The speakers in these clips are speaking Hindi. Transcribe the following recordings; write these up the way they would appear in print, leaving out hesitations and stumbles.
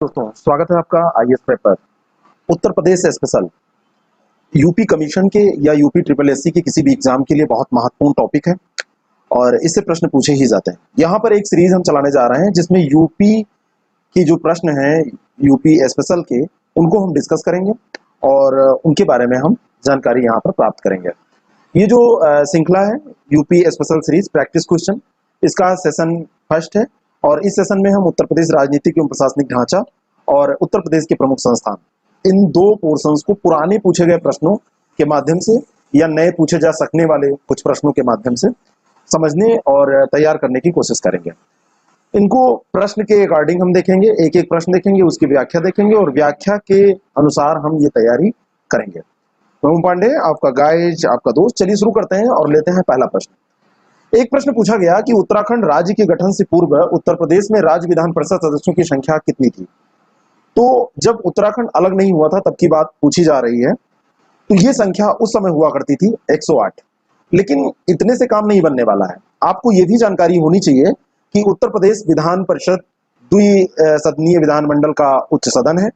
दोस्तों, स्वागत है आपका IAS paper Uttar Pradesh special UP commission के या यूपी ट्रिपल एससी के किसी भी एग्जाम के लिए बहुत महत्वपूर्ण टॉपिक है और इससे प्रश्न पूछे ही जाते हैं। यहाँ पर एक सीरीज हम चलाने जा रहे हैं जिसमें यूपी की जो प्रश्न हैं यूपी स्पेशल के उनको हम डिस्कस करेंगे और उनके बारे में हम जानकारी यहाँ पर प्राप्त करेंगे। ये जो श्रृंखला है UP special series practice question, इसका सेशन फर्स्ट है और इस सेशन में हम उत्तर प्रदेश राजनीतिक एवं प्रशासनिक ढांचा और उत्तर प्रदेश के प्रमुख संस्थान, इन दो पोर्शंस को पुराने पूछे गए प्रश्नों के माध्यम से या नए पूछे जा सकने वाले कुछ प्रश्नों के माध्यम से समझने और तैयार करने की कोशिश करेंगे। इनको प्रश्न के अकॉर्डिंग हम देखेंगे, एक एक प्रश्न देखेंगे, उसकी व्याख्या देखेंगे और व्याख्या के अनुसार हम ये तैयारी करेंगे। ओम पांडे आपका गाइड, आपका दोस्त। चलिए शुरू करते हैं और लेते हैं पहला प्रश्न। एक प्रश्न पूछा गया कि उत्तराखंड राज्य के गठन से पूर्व उत्तर प्रदेश में राज्य विधान परिषद सदस्यों की संख्या कितनी थी। तो जब उत्तराखंड अलग नहीं हुआ था तब की बात पूछी जा रही है, तो ये संख्या उस समय हुआ करती थी 108। लेकिन इतने से काम नहीं बनने वाला है, आपको ये भी जानकारी होनी चाहिए कि उत्तर प्रदेश विधान परिषद द्विसदनीय विधानमंडल का उच्च सदन है।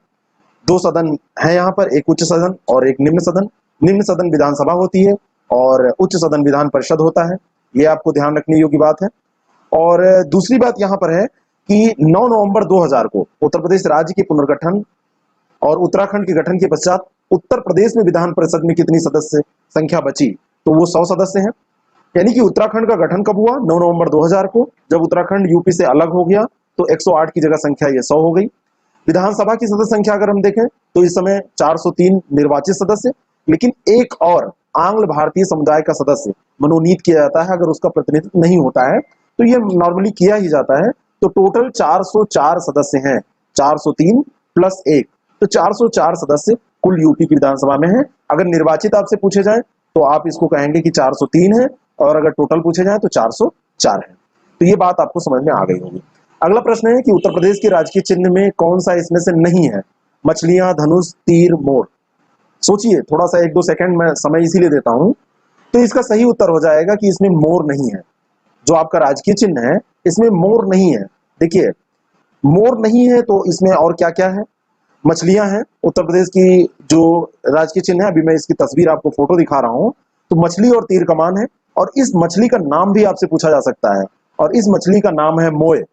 दो सदन है यहाँ पर, एक उच्च सदन और एक निम्न सदन। निम्न सदन विधानसभा होती है और उच्च सदन विधान परिषद होता है, ये आपको ध्यान रखने योग्य बात है। और दूसरी बात यहाँ पर है कि 9 नवंबर 2000 को उत्तर प्रदेश राज्य के पुनर्गठन और उत्तराखंड के गठन के पश्चात उत्तर प्रदेश में विधान परिषद में कितनी सदस्य संख्या बची, तो वो 100 सदस्य हैं। यानी कि उत्तराखंड का गठन कब हुआ? 9 नवंबर 2000 को। जब उत्तराखंड यूपी से अलग हो गया तो 108 की जगह संख्या ये 100 हो गई। विधानसभा की सदस्य संख्या अगर हम देखें तो इस समय 403 निर्वाचित सदस्य, लेकिन एक और आंग्ल भारतीय समुदाय का सदस्य मनोनीत किया जाता है अगर उसका प्रतिनिधित्व नहीं होता है, तो ये नॉर्मली किया ही जाता है। तो टोटल 404 सदस्य हैं, 403 प्लस 1, तो 404 सदस्य कुल यूपी की विधानसभा में है। अगर निर्वाचित आपसे पूछे जाए तो आप इसको कहेंगे कि 403 है और अगर टोटल पूछे जाए तो 404 है। तो ये बात आपको समझ में आ गई होगी। अगला प्रश्न है कि उत्तर प्रदेश के राजकीय चिन्ह में कौन सा इसमें से नहीं है? मछलियां, धनुष, तीर, मोर। सोचिए थोड़ा सा, 1-2 सेकंड में समय इसीलिए देता हूं। तो इसका सही उत्तर हो जाएगा कि इसमें मोर नहीं है। जो आपका राजकीय चिन्ह है इसमें मोर नहीं है। देखिए मोर नहीं है तो इसमें और क्या क्या है? मछलियां हैं। उत्तर प्रदेश की जो राजकीय चिन्ह है, अभी मैं इसकी तस्वीर आपको फोटो दिखा रहा हूं, तो मछली और तीर कमान है। और इस मछली का नाम भी आपसे पूछा जा सकता है और इस मछली का नाम है मोय।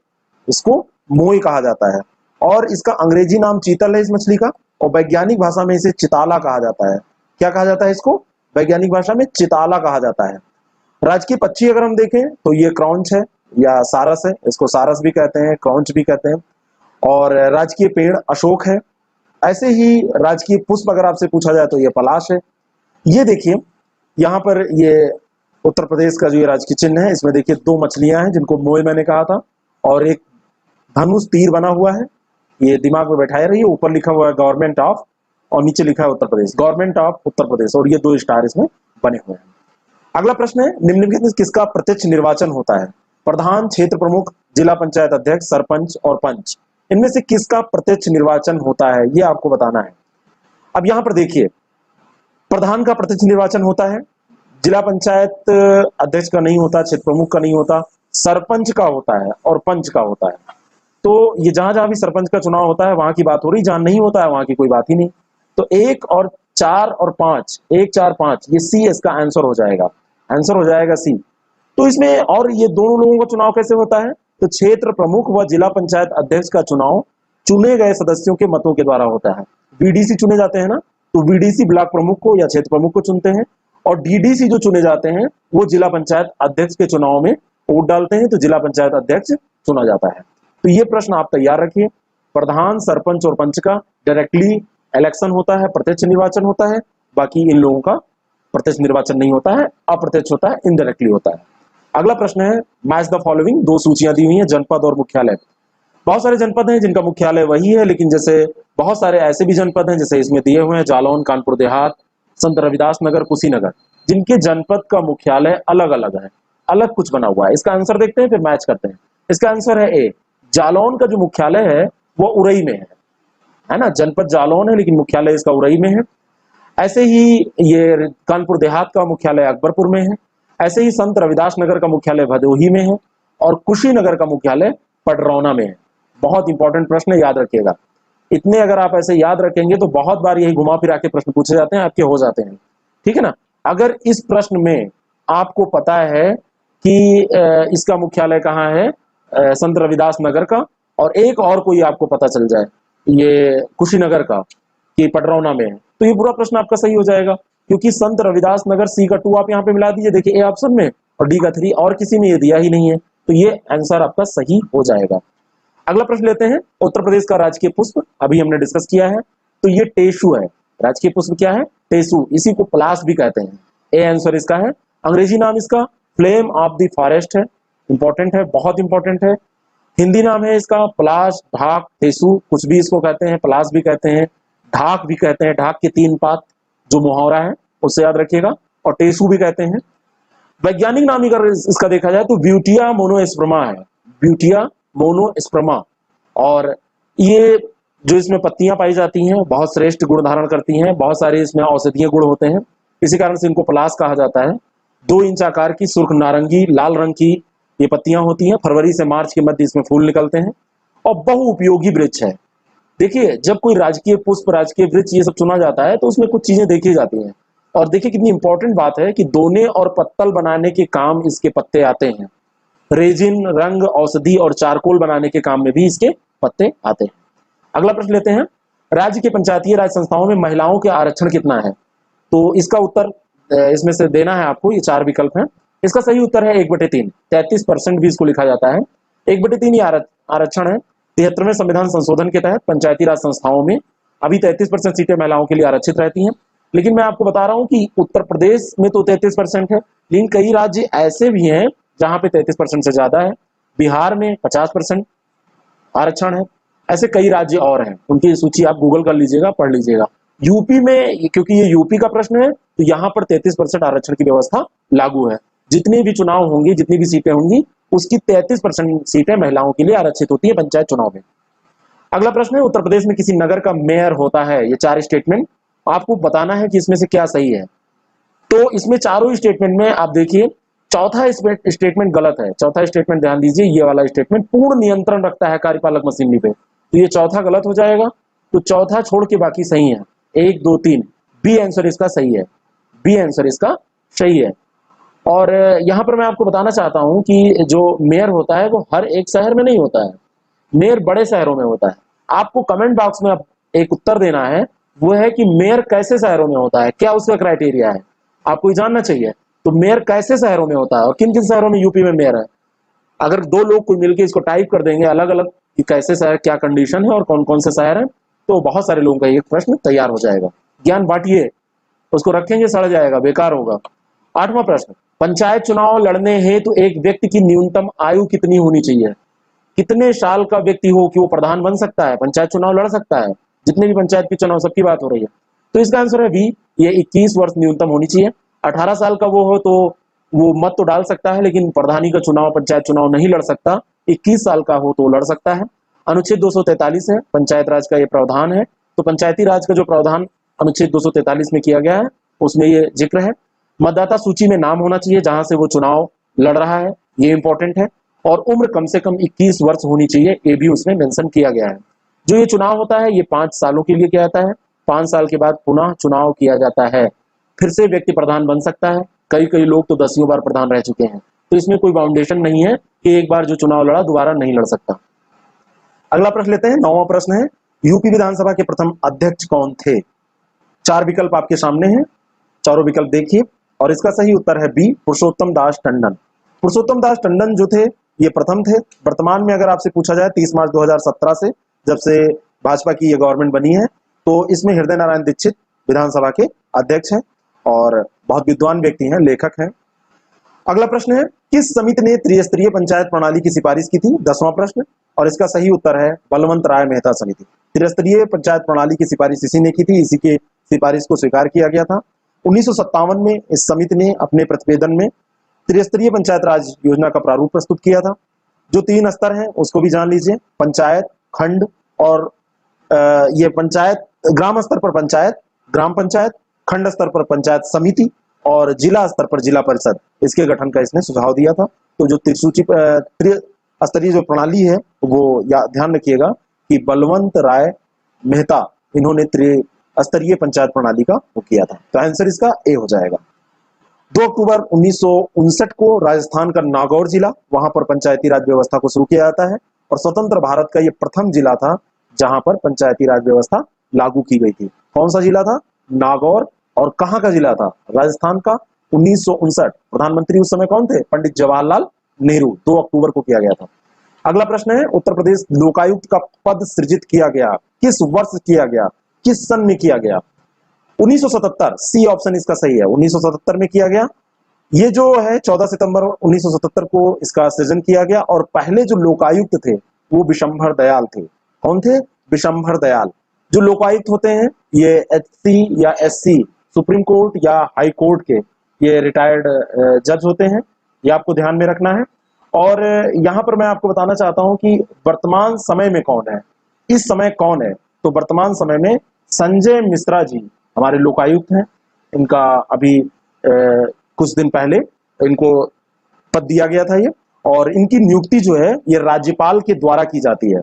इसको मोय कहा जाता है और इसका अंग्रेजी नाम चीतल है इस मछली का, और वैज्ञानिक भाषा में इसे चिताला कहा जाता है। क्या कहा जाता है इसको? वैज्ञानिक भाषा में चिताला कहा जाता है। राजकीय पक्षी अगर हम देखें तो ये क्रॉन्च है या सारस है, इसको सारस भी कहते हैं, क्रॉन्च भी कहते हैं। और राजकीय पेड़ अशोक है। ऐसे ही राजकीय पुष्प अगर आपसे पूछा जाए तो ये पलाश है। ये देखिए यहाँ पर ये उत्तर प्रदेश का जो ये राजकीय चिन्ह है, इसमें देखिए 2 मछलियां हैं जिनको मोय मैंने कहा था, और एक धनुष तीर बना हुआ है। ये दिमाग में बैठाए रहिए। ऊपर लिखा हुआ है गवर्नमेंट ऑफ और नीचे लिखा है उत्तर प्रदेश, गवर्नमेंट ऑफ उत्तर प्रदेश, और ये 2 स्टार इसमें बने हुए हैं। अगला प्रश्न है निम्नलिखित में किसका प्रत्यक्ष निर्वाचन होता है? प्रधान, क्षेत्र प्रमुख, जिला पंचायत अध्यक्ष, सरपंच और पंच। इनमें से किसका प्रत्यक्ष निर्वाचन होता है ये आपको बताना है। अब यहाँ पर देखिए प्रधान का प्रत्यक्ष निर्वाचन होता है, जिला पंचायत अध्यक्ष का नहीं होता, क्षेत्र प्रमुख का नहीं होता, सरपंच का होता है और पंच का होता है। तो ये जहां जहां भी सरपंच का चुनाव होता है वहां की बात हो रही, जहां नहीं होता है वहां की कोई बात ही नहीं। तो 1 और 4 और 5, 1, 4, 5, ये सी इसका आंसर हो जाएगा। आंसर हो जाएगा सी। तो इसमें और ये दोनों लोगों का चुनाव कैसे होता है? तो क्षेत्र प्रमुख व जिला पंचायत अध्यक्ष का चुनाव चुने गए सदस्यों के मतों के द्वारा होता है। बीडीसी चुने जाते हैं ना, तो बीडीसी ब्लॉक प्रमुख को या क्षेत्र प्रमुख को चुनते हैं, और डीडीसी जो चुने जाते हैं वो जिला पंचायत अध्यक्ष के चुनाव में वोट डालते हैं, तो जिला पंचायत अध्यक्ष चुना जाता है। तो ये प्रश्न आप तैयार रखिए। प्रधान, सरपंच और पंच का डायरेक्टली इलेक्शन होता है, प्रत्यक्ष निर्वाचन होता है। बाकी इन लोगों का प्रत्यक्ष निर्वाचन नहीं होता है, अप्रत्यक्ष होता है, इनडायरेक्टली होता है। अगला प्रश्न है मैच द फॉलोइंग। 2 सूचियां दी हुई हैं, जनपद और मुख्यालय। बहुत सारे जनपद हैं जिनका मुख्यालय वही है, लेकिन जैसे बहुत सारे ऐसे भी जनपद हैं जैसे इसमें दिए हुए हैं जालौन, कानपुर देहात, संत रविदास नगर, कुशीनगर, जिनके जनपद का मुख्यालय अलग अलग है, अलग कुछ बना हुआ है। इसका आंसर देखते हैं फिर मैच करते हैं। इसका आंसर है ए। जालौन का जो मुख्यालय है वो उरई में है ना, जनपद जालौन है लेकिन मुख्यालय इसका उरई में है। ऐसे ही ये कानपुर देहात का मुख्यालय अकबरपुर में है। ऐसे ही संत रविदास नगर का मुख्यालय भदोही में है और कुशीनगर का मुख्यालय पडरौना में है। बहुत इंपॉर्टेंट प्रश्न है, याद रखिएगा। इतने अगर आप ऐसे याद रखेंगे तो बहुत बार यही घुमा फिरा के प्रश्न पूछे जाते हैं, आपके हो जाते हैं। ठीक है ना। अगर इस प्रश्न में आपको पता है कि इसका मुख्यालय कहाँ है, संत रविदास नगर का, और एक और कोई आपको पता चल जाए ये कुशीनगर का कि पडरौना में है, तो ये पूरा प्रश्न आपका सही हो जाएगा, क्योंकि संत रविदास नगर सी का 2 आप यहाँ पे मिला दीजिए, देखिए ए ऑप्शन में, और डी का 3 और किसी में ये दिया ही नहीं है, तो ये आंसर आपका सही हो जाएगा। अगला प्रश्न लेते हैं, उत्तर प्रदेश का राजकीय पुष्प अभी हमने डिस्कस किया है, तो ये टेसु है। राजकीय पुष्प क्या है? टेसु, इसी को पलाश भी कहते हैं। ए आंसर इसका है। अंग्रेजी नाम इसका फ्लेम ऑफ द फॉरेस्ट है, इंपॉर्टेंट है, बहुत इंपॉर्टेंट है। हिंदी नाम है इसका पलाश, ढाक, टेसु, कुछ भी इसको कहते हैं, पलाश भी कहते हैं, ढाक भी कहते हैं, ढाक के 3 पात जो मुहावरा है उससे याद रखिएगा, और टेसु भी कहते हैं। वैज्ञानिक नाम अगर इसका देखा जाए तो ब्यूटिया मोनोस्पर्मा है, ब्यूटिया मोनोस्पर्मा। और ये जो इसमें पत्तियां पाई जाती हैं बहुत श्रेष्ठ गुण धारण करती हैं, बहुत सारे इसमें औषधीय गुण होते हैं, इसी कारण से इनको पलाश कहा जाता है। 2 इंच आकार की सुर्ख नारंगी लाल रंग की ये पत्तियां होती हैं, फरवरी से मार्च के मध्य इसमें फूल निकलते हैं, और बहुउपयोगी वृक्ष है। देखिए जब कोई राजकीय पुष्प, राजकीय वृक्ष ये सब चुना जाता है तो उसमें कुछ चीजें देखी जाती हैं, और देखिए कितनी इंपॉर्टेंट बात है कि दोने और पत्तल बनाने के काम इसके पत्ते आते हैं, रेजिन, रंग, औषधि और चारकोल बनाने के काम में भी इसके पत्ते आते हैं। अगला प्रश्न लेते हैं, राज्य के पंचायती राज संस्थाओं में महिलाओं के आरक्षण कितना है? तो इसका उत्तर इसमें से देना है आपको, ये 4 विकल्प हैं। इसका सही उत्तर है 1/3, 33% भी इसको लिखा जाता है। 1/3 ये आरक्षण है। 73वें संविधान संशोधन के तहत पंचायती राज संस्थाओं में अभी 33% सीटें महिलाओं के लिए आरक्षित रहती हैं, लेकिन मैं आपको बता रहा हूं कि उत्तर प्रदेश में तो 33% है, लेकिन कई राज्य ऐसे भी हैं जहां पे 33% से ज्यादा है। बिहार में 50% आरक्षण है, ऐसे कई राज्य और हैं, उनकी सूची आप गूगल कर लीजिएगा, पढ़ लीजिएगा। यूपी में, क्योंकि ये यूपी का प्रश्न है, तो यहाँ पर 33% आरक्षण की व्यवस्था लागू है। जितने भी चुनाव होंगे, जितनी भी सीटें होंगी, उसकी 33% सीटें महिलाओं के लिए आरक्षित होती है पंचायत चुनाव में। अगला प्रश्न है, उत्तर प्रदेश में किसी नगर का मेयर होता है। ये 4 स्टेटमेंट आपको बताना है कि इसमें से क्या सही है। तो इसमें चारों स्टेटमेंट में आप देखिए चौथा स्टेटमेंट गलत है। चौथा स्टेटमेंट ध्यान दीजिए, ये वाला स्टेटमेंट पूर्ण नियंत्रण रखता है कार्यपालक मशीनरी पे, तो ये चौथा गलत हो जाएगा। तो चौथा छोड़ के बाकी सही है, 1, 2, 3, बी आंसर इसका सही है, बी आंसर इसका सही है। और यहाँ पर मैं आपको बताना चाहता हूँ कि जो मेयर होता है वो हर एक शहर में नहीं होता है, मेयर बड़े शहरों में होता है। आपको कमेंट बॉक्स में एक उत्तर देना है, वो है कि मेयर कैसे शहरों में होता है, क्या उसका क्राइटेरिया है, आपको ये जानना चाहिए। तो मेयर कैसे शहरों में होता है और किन किन शहरों में यूपी में मेयर है। अगर 2 लोग कोई मिलकर इसको टाइप कर देंगे अलग अलग कि कैसे शहर, क्या कंडीशन है और कौन कौन से शहर है, तो बहुत सारे लोगों का एक प्रश्न तैयार हो जाएगा। ज्ञान बांटिए, उसको रखेंगे सड़ जाएगा, बेकार होगा। 8वां प्रश्न, पंचायत चुनाव लड़ने हेतु एक व्यक्ति की न्यूनतम आयु कितनी होनी चाहिए? कितने साल का व्यक्ति हो कि वो प्रधान बन सकता है, पंचायत चुनाव लड़ सकता है? जितने भी पंचायत के चुनाव सबकी बात हो रही है, तो इसका आंसर है बी, ये 21 वर्ष न्यूनतम होनी चाहिए। 18 साल का वो हो तो वो मत तो डाल सकता है, लेकिन प्रधानी का चुनाव, पंचायत चुनाव नहीं लड़ सकता। 21 साल का हो तो लड़ सकता है। अनुच्छेद 243 है, पंचायत राज का ये प्रावधान है, तो पंचायती राज का जो प्रावधान अनुच्छेद 243 में किया गया है उसमें ये जिक्र है। मतदाता सूची में नाम होना चाहिए जहां से वो चुनाव लड़ रहा है, ये इंपॉर्टेंट है। और उम्र कम से कम 21 वर्ष होनी चाहिए, ये भी उसमें मेंशन किया गया है। जो ये चुनाव होता है ये 5 सालों के लिए किया जाता है, 5 साल के बाद पुनः चुनाव किया जाता है, फिर से व्यक्ति प्रधान बन सकता है। कई कई लोग तो 10 बार प्रधान रह चुके हैं, तो इसमें कोई बाउंडेशन नहीं है कि एक बार जो चुनाव लड़ा दोबारा नहीं लड़ सकता। अगला प्रश्न लेते हैं, 9वां प्रश्न है, यूपी विधानसभा के प्रथम अध्यक्ष कौन थे? 4 विकल्प आपके सामने हैं, चारों विकल्प देखिए, और इसका सही उत्तर है बी, पुरुषोत्तम दास टंडन। पुरुषोत्तम दास टंडन जो थे ये प्रथम थे। वर्तमान में अगर आपसे पूछा जाए 30 मार्च 2017 से, जब से भाजपा की ये गवर्नमेंट बनी है, तो इसमें हृदय नारायण दीक्षित विधानसभा के अध्यक्ष हैं और बहुत विद्वान व्यक्ति हैं, लेखक हैं। अगला प्रश्न है, किस समिति ने त्रिस्तरीय पंचायत प्रणाली की सिफारिश की थी? 10वां प्रश्न, और इसका सही उत्तर है बलवंत राय मेहता समिति। त्रिस्तरीय पंचायत प्रणाली की सिफारिश इसी ने की थी, इसी के सिफारिश को स्वीकार किया गया था। 1957 में इस समिति ने अपने प्रतिवेदन में त्रिस्तरीय पंचायत राज योजना का प्रारूप प्रस्तुत किया था। जो 3 स्तर हैं उसको भी जान लीजिए, पंचायत, खंड और ये पंचायत, ग्राम स्तर पर पंचायत, ग्राम पंचायत, खंड स्तर पर पंचायत समिति और जिला स्तर पर जिला परिषद, इसके गठन का इसने सुझाव दिया था। तो जो त्रिस्तरीय जो प्रणाली है वो ध्यान रखिएगा कि बलवंत राय मेहता, इन्होंने त्रिस्तरीय पंचायत प्रणाली का वो किया था। तो आंसर इसका ए हो जाएगा। 2 अक्टूबर 1959 को राजस्थान का नागौर जिला, वहां पर पंचायती राज व्यवस्था को शुरू किया जाता है और स्वतंत्र भारत का यह प्रथम जिला था जहां पर पंचायती राज व्यवस्था लागू की गई थी। कौन सा जिला था? नागौर। और कहां का जिला था? राजस्थान का। 1959। प्रधानमंत्री उस समय कौन थे? पंडित जवाहरलाल नेहरू। 2 अक्टूबर को किया गया था। अगला प्रश्न है, उत्तर प्रदेश लोकायुक्त का पद सृजित किया गया किस वर्ष किया गया, किस सन में किया गया? 1977। सी ऑप्शन इसका सही है, 1977 में किया गया। ये जो है 14 सितंबर 1977 को इसका सृजन किया गया और पहले जो लोकायुक्त थे वो विशंभर दयाल थे। कौन थे? विशंभर दयाल। जो लोकायुक्त होते हैं ये एचसी या एससी, सुप्रीम कोर्ट या हाई कोर्ट के ये रिटायर्ड जज होते हैं, ये आपको ध्यान में रखना है। और यहां पर मैं आपको बताना चाहता हूं कि वर्तमान समय में कौन है, इस समय कौन है। तो वर्तमान समय में संजय मिश्रा जी हमारे लोकायुक्त हैं। इनका अभी कुछ दिन पहले इनको पद दिया गया था ये, और इनकी नियुक्ति जो है ये राज्यपाल के द्वारा की जाती है।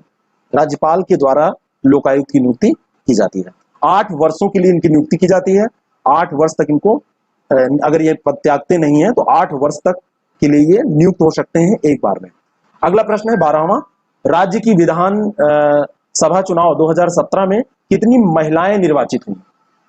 राज्यपाल के द्वारा लोकायुक्त की नियुक्ति की जाती है। 8 वर्षों के लिए इनकी नियुक्ति की जाती है। 8 वर्ष तक इनको, अगर ये पद त्यागते नहीं है तो 8 वर्ष तक के लिए ये नियुक्त हो सकते हैं एक बार में। अगला प्रश्न है 12वां, राज्य की विधान सभा चुनाव 2017 में कितनी महिलाएं निर्वाचित हुई?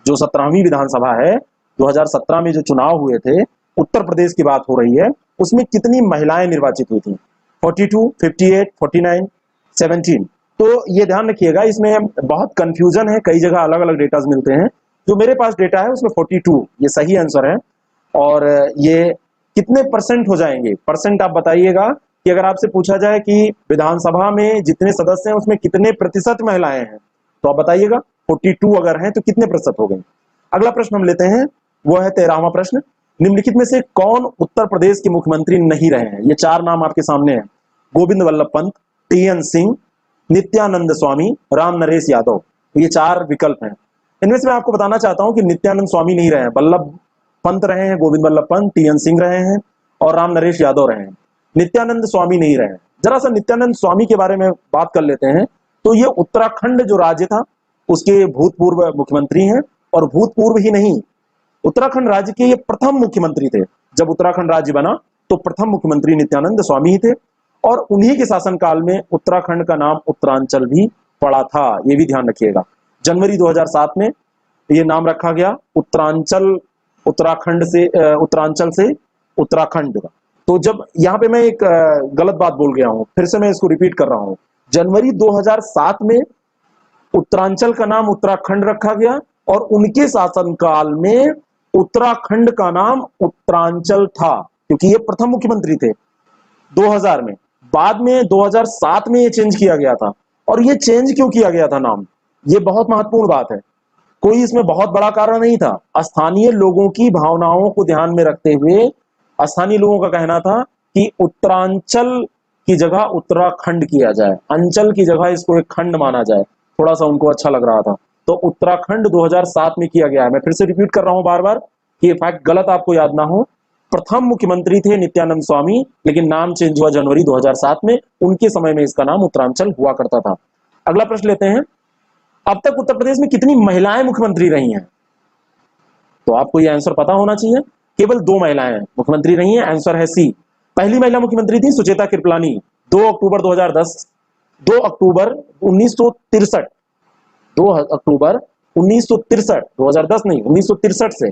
जो 17वीं विधानसभा है, 2017 में जो चुनाव हुए थे, उत्तर प्रदेश की बात हो रही है, उसमें कितनी महिलाएं निर्वाचित हुई थी? 42, 58, 49, 17। तो ये ध्यान रखिएगा, इसमें बहुत कंफ्यूजन है, कई जगह अलग अलग डेटा मिलते हैं। जो मेरे पास डेटा है उसमें 42 ये सही आंसर है। और ये कितने परसेंट हो जाएंगे? परसेंट आप बताइएगा कि अगर आपसे पूछा जाए कि विधानसभा में जितने सदस्य हैं उसमें कितने प्रतिशत महिलाएं हैं, तो आप बताइएगा 42 अगर हैं तो कितने प्रतिशत हो गए। अगला प्रश्न हम लेते हैं, वो है 13वां प्रश्न, निम्नलिखित में से कौन उत्तर प्रदेश के मुख्यमंत्री नहीं रहे हैं? ये 4 नाम आपके सामने हैं, गोविंद वल्लभ पंत, टीएन सिंह, नित्यानंद स्वामी, राम नरेश यादव। ये 4 विकल्प हैं। इनमें से मैं आपको बताना चाहता हूं कि नित्यानंद स्वामी नहीं रहे हैं, वल्लभ पंत रहे हैं, गोविंद वल्लभ पंत, टीएन सिंह रहे हैं और राम नरेश यादव रहे हैं। नित्यानंद स्वामी नहीं रहे हैं। जरा सा नित्यानंद स्वामी के बारे में बात कर लेते हैं। तो ये उत्तराखंड जो राज्य था उसके भूतपूर्व मुख्यमंत्री हैं, और भूतपूर्व ही नहीं, उत्तराखंड राज्य के ये प्रथम मुख्यमंत्री थे। जब उत्तराखंड राज्य बना तो प्रथम मुख्यमंत्री नित्यानंद स्वामी ही थे, और उन्हीं के शासनकाल में उत्तराखंड का नाम उत्तरांचल भी पड़ा था, ये भी ध्यान रखिएगा। जनवरी 2007 में ये नाम रखा गया उत्तरांचल, उत्तराखंड से उत्तरांचल से उत्तराखंड का। तो जब यहाँ पे मैं एक गलत बात बोल गया हूं, फिर से मैं इसको रिपीट कर रहा हूं। जनवरी 2007 में उत्तरांचल का नाम उत्तराखंड रखा गया और उनके शासनकाल में उत्तराखंड का नाम उत्तरांचल था, क्योंकि ये प्रथम मुख्यमंत्री थे 2000 में। बाद में 2007 में ये चेंज किया गया था। और ये चेंज क्यों किया गया था नाम, ये बहुत महत्वपूर्ण बात है। कोई इसमें बहुत बड़ा कारण नहीं था। स्थानीय लोगों की भावनाओं को ध्यान में रखते हुए स्थानीय लोगों का कहना था कि उत्तरांचल की जगह उत्तराखंड किया जाए, अंचल की जगह इसको एक खंड माना जाए, थोड़ा सा उनको अच्छा लग रहा था। तो उत्तराखंड 2007 में किया गया है। मैं फिर से रिपीट कर रहा हूं बार बार कि ये फैक्ट गलत आपको याद ना हो। प्रथम मुख्यमंत्री थे नित्यानंद स्वामी, लेकिन नाम चेंज हुआ जनवरी 2007 में। उनके समय में इसका नाम उत्तरांचल हुआ करता था। अगला प्रश्न लेते हैं, अब तक उत्तर प्रदेश में कितनी महिलाएं मुख्यमंत्री रही हैं? तो आपको यह आंसर पता होना चाहिए। केवल 2 महिलाएं मुख्यमंत्री रही हैं। आंसर है सी। पहली महिला मुख्यमंत्री थी सुचेता कृपलानी, 2 अक्टूबर 2010, 2 अक्टूबर 1963, 2 अक्टूबर 1963, 2010 नहीं, 1963 से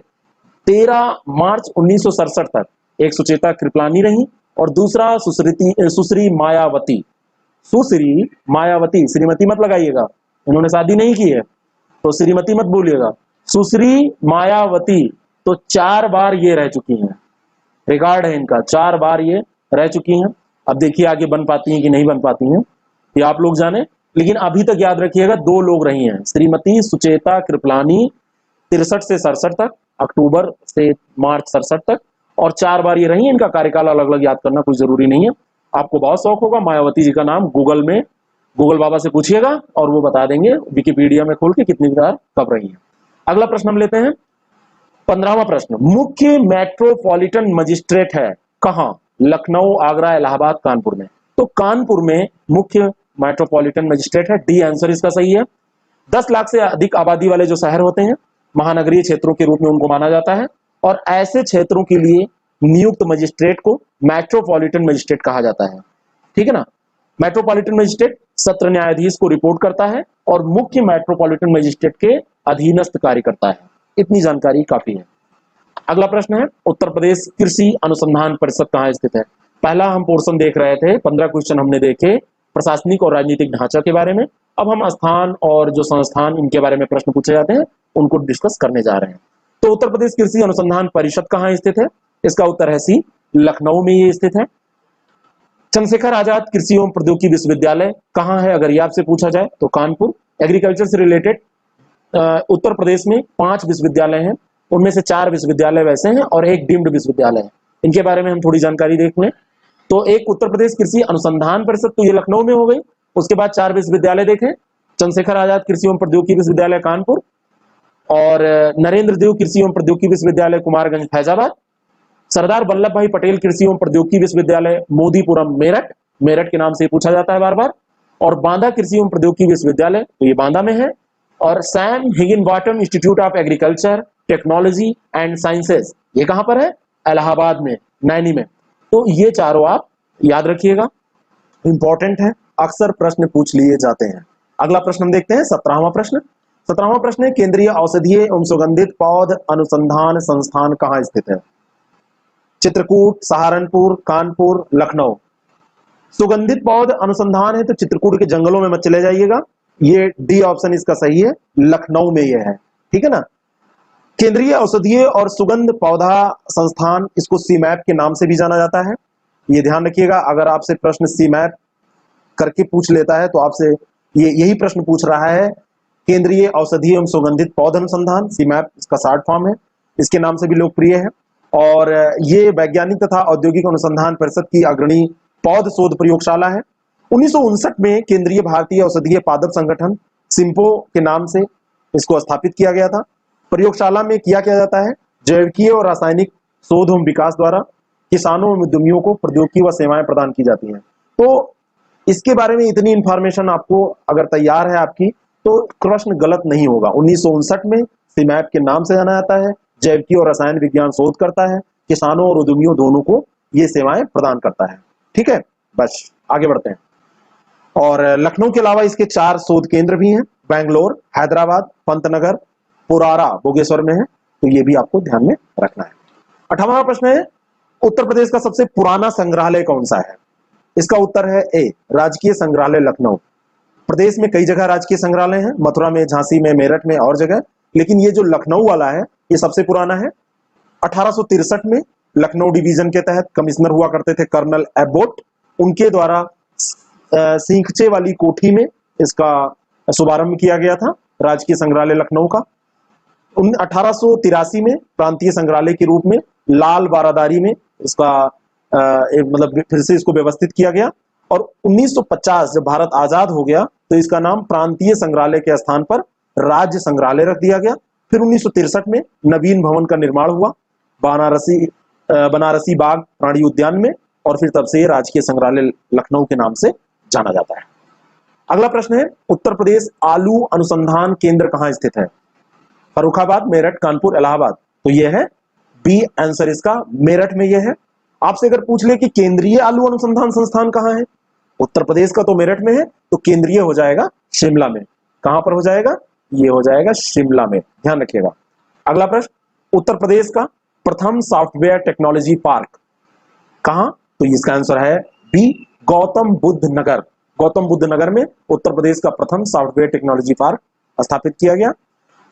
13 मार्च 1967 तक एक सुचेता कृपलानी रही, और दूसरा सुश्री मायावती। सुश्री मायावती, श्रीमती मत लगाइएगा, उन्होंने शादी नहीं की है तो श्रीमती मत बोलिएगा। सुश्री मायावती तो 4 बार ये रह चुकी हैं, रिकॉर्ड है इनका, 4 बार ये रह चुकी हैं। अब देखिए आगे बन पाती हैं कि नहीं बन पाती हैं, ये आप लोग जाने। लेकिन अभी तक याद रखिएगा 2 लोग रही हैं, श्रीमती सुचेता कृपलानी 63 से 67 तक, अक्टूबर से मार्च 67 तक, और 4 बार ये रही हैं। इनका कार्यकाल अलग अलग याद करना कुछ जरूरी नहीं है। आपको बहुत शौक होगा मायावती जी का नाम गूगल में, गूगल बाबा से पूछिएगा और वो बता देंगे विकिपीडिया में खोल के कितनी बार कब रही है। अगला प्रश्न हम लेते हैं, 15वां प्रश्न, मुख्य मेट्रोपॉलिटन मजिस्ट्रेट है कहां? लखनऊ, आगरा, इलाहाबाद, कानपुर में। तो कानपुर में मुख्य मेट्रोपॉलिटन मजिस्ट्रेट है, डी आंसर इसका सही है। 10 लाख से अधिक आबादी वाले जो शहर होते हैं, महानगरीय क्षेत्रों के रूप में उनको माना जाता है, और ऐसे क्षेत्रों के लिए नियुक्त मजिस्ट्रेट को मेट्रोपॉलिटन मजिस्ट्रेट कहा जाता है। ठीक है ना। मेट्रोपॉलिटन मजिस्ट्रेट सत्र न्यायाधीश को रिपोर्ट करता है और मुख्य मेट्रोपॉलिटन मजिस्ट्रेट के अधीनस्थ कार्य करता है। इतनी जानकारी काफी है। अगला प्रश्न है, उत्तर प्रदेश कृषि अनुसंधान परिषद कहाँ स्थित है? पहला हम पोर्शन देख रहे थे, 15 क्वेश्चन हमने देखे प्रशासनिक और राजनीतिक ढांचा के बारे में। अब हम स्थान और जो संस्थान इनके बारे में प्रश्न पूछे जाते हैं उनको डिस्कस करने जा रहे हैं। तो उत्तर प्रदेश कृषि अनुसंधान परिषद कहाँ स्थित है? इसका उत्तर है सी, लखनऊ में ये स्थित है। चंद्रशेखर आजाद कृषि एवं प्रौद्योगिकी विश्वविद्यालय कहाँ है अगर ये आपसे पूछा जाए तो कानपुर। एग्रीकल्चर से रिलेटेड उत्तर प्रदेश में 5 विश्वविद्यालय हैं, उनमें से 4 विश्वविद्यालय वैसे हैं और एक डीम्ड विश्वविद्यालय है। इनके बारे में हम थोड़ी जानकारी देख लें। तो एक उत्तर प्रदेश कृषि अनुसंधान परिषद, तो ये लखनऊ में हो गई। उसके बाद 4 विश्वविद्यालय देखें, चंद्रशेखर आजाद कृषि एवं प्रौद्योगिकी विश्वविद्यालय कानपुर, और नरेंद्र देव कृषि एवं प्रौद्योगिकी विश्वविद्यालय कुमारगंज फैजाबाद, सरदार वल्लभ भाई पटेल कृषि एवं प्रौद्योगिकी विश्वविद्यालय मोदीपुरम मेरठ, मेरठ के नाम से पूछा जाता है बार बार, और बांदा कृषि एवं प्रौद्योगिकी विश्वविद्यालय, तो ये बांदा में है, और Sam Higginbottom institute of agriculture technology and sciences, ये कहां पर है? इलाहाबाद में, नैनी में। तो ये चारों आप याद रखिएगा, इंपॉर्टेंट है, अक्सर प्रश्न पूछ लिए जाते हैं। अगला प्रश्न हम देखते हैं, 17वां प्रश्न। 17वां प्रश्न है, केंद्रीय औषधीय एवं सुगंधित पौध अनुसंधान संस्थान कहाँ स्थित है? चित्रकूट, सहारनपुर, कानपुर, लखनऊ। सुगंधित पौध अनुसंधान है तो चित्रकूट के जंगलों में मत चले जाइएगा, ये डी ऑप्शन इसका सही है, लखनऊ में ये है। ठीक है ना। केंद्रीय औषधीय और सुगंध पौधा संस्थान, इसको सीमैप के नाम से भी जाना जाता है, ये ध्यान रखिएगा। अगर आपसे प्रश्न सीमैप करके पूछ लेता है तो आपसे यही प्रश्न पूछ रहा है, केंद्रीय औषधीय एवं सुगंधित पौध अनुसंधान, सीमैप इसका शॉर्ट फॉर्म है, इसके नाम से भी लोकप्रिय है। और ये वैज्ञानिक तथा औद्योगिक अनुसंधान परिषद की अग्रणी पौध शोध प्रयोगशाला है। 1959 में केंद्रीय भारतीय औषधीय पादप संगठन सिम्पो के नाम से इसको स्थापित किया गया था। प्रयोगशाला में किया जाता है, जैविकीय और रासायनिक शोध एवं विकास द्वारा किसानों और उद्यमियों को प्रौद्योगिकी व सेवाएं प्रदान की जाती हैं। तो इसके बारे में इतनी इंफॉर्मेशन आपको अगर तैयार है आपकी, तो प्रश्न गलत नहीं होगा। 1959 में सीमैप के नाम से जाना जाता है, जैविकी और रसायन विज्ञान शोध करता है, किसानों और उद्यमियों दोनों को ये सेवाएं प्रदान करता है। ठीक है, बस आगे बढ़ते हैं। और लखनऊ के अलावा इसके 4 शोध केंद्र भी हैं, बेंगलोर, हैदराबाद, पंतनगर, पुरारा भोगेश्वर में है, तो ये भी आपको ध्यान में रखना है। 18वां प्रश्न है, उत्तर प्रदेश का सबसे पुराना संग्रहालय कौन सा है? इसका उत्तर है ए, राजकीय संग्रहालय लखनऊ। प्रदेश में कई जगह राजकीय संग्रहालय हैं, मथुरा में, झांसी में, मेरठ में और जगह, लेकिन ये जो लखनऊ वाला है ये सबसे पुराना है। 1863 में लखनऊ डिवीजन के तहत कमिश्नर हुआ करते थे कर्नल एबोट, उनके द्वारा सींखचे वाली कोठी में इसका शुभारंभ किया गया था, राजकीय संग्रहालय लखनऊ का। 1883 में प्रांतीय संग्रहालय के रूप में लाल बारादारी में इसका मतलब फिर से इसको व्यवस्थित किया गया, और 1950 जब भारत आजाद हो गया तो इसका नाम प्रांतीय संग्रहालय के स्थान पर राज्य संग्रहालय रख दिया गया। फिर 1963 में नवीन भवन का निर्माण हुआ बनारसी बाग प्राणी उद्यान में, और फिर तब से राजकीय संग्रहालय लखनऊ के नाम से जाना जाता है। अगला प्रश्न है, उत्तर प्रदेश आलू अनुसंधान केंद्र कहाँ स्थित है? फर्रुखाबाद, मेरठ, कानपुर, इलाहाबाद, तो यह है बी आंसर इसका, मेरठ में यह है। आपसे अगर पूछ ले कि केंद्रीय आलू अनुसंधान संस्थान कहाँ है, उत्तर प्रदेश का तो मेरठ में है, तो केंद्रीय हो जाएगा शिमला में। कहां पर हो जाएगा? ये हो जाएगा शिमला में, ध्यान रखिएगा। अगला प्रश्न, उत्तर प्रदेश का प्रथम सॉफ्टवेयर टेक्नोलॉजी पार्क कहां? तो इसका आंसर है बी, गौतम बुद्ध नगर। गौतम बुद्ध नगर में उत्तर प्रदेश का प्रथम सॉफ्टवेयर टेक्नोलॉजी पार्क स्थापित किया गया।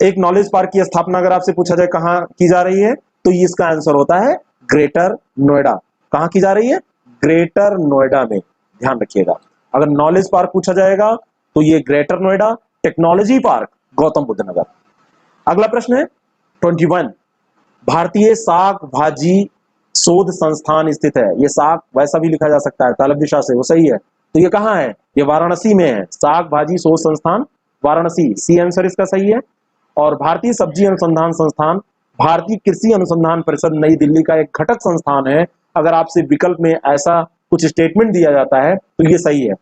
एक नॉलेज पार्क की स्थापना अगर आपसे पूछा जाए कहां की जा रही है, तो इसका आंसर होता है ग्रेटर नोएडा। कहां की जा रही है? ग्रेटर नोएडा में, ध्यान रखिएगा। अगर नॉलेज पार्क पूछा जाएगा तो ये Greater Noida, technology park Gautam Buddh Nagar. अगला प्रश्न है 21, भारतीय शाक भाजी शोध संस्थान स्थित है। ये शाक वैसा भी लिखा जा सकता है, तलब दिशा से, वो सही है। तो ये कहां है? ये वाराणसी में है, शाक भाजी शोध संस्थान वाराणसी, सी आंसर इसका सही है। और भारतीय सब्जी अनुसंधान संस्थान भारतीय कृषि अनुसंधान परिषद नई दिल्ली का एक घटक संस्थान है। अगर आपसे विकल्प में ऐसा कुछ स्टेटमेंट दिया जाता है तो ये सही है।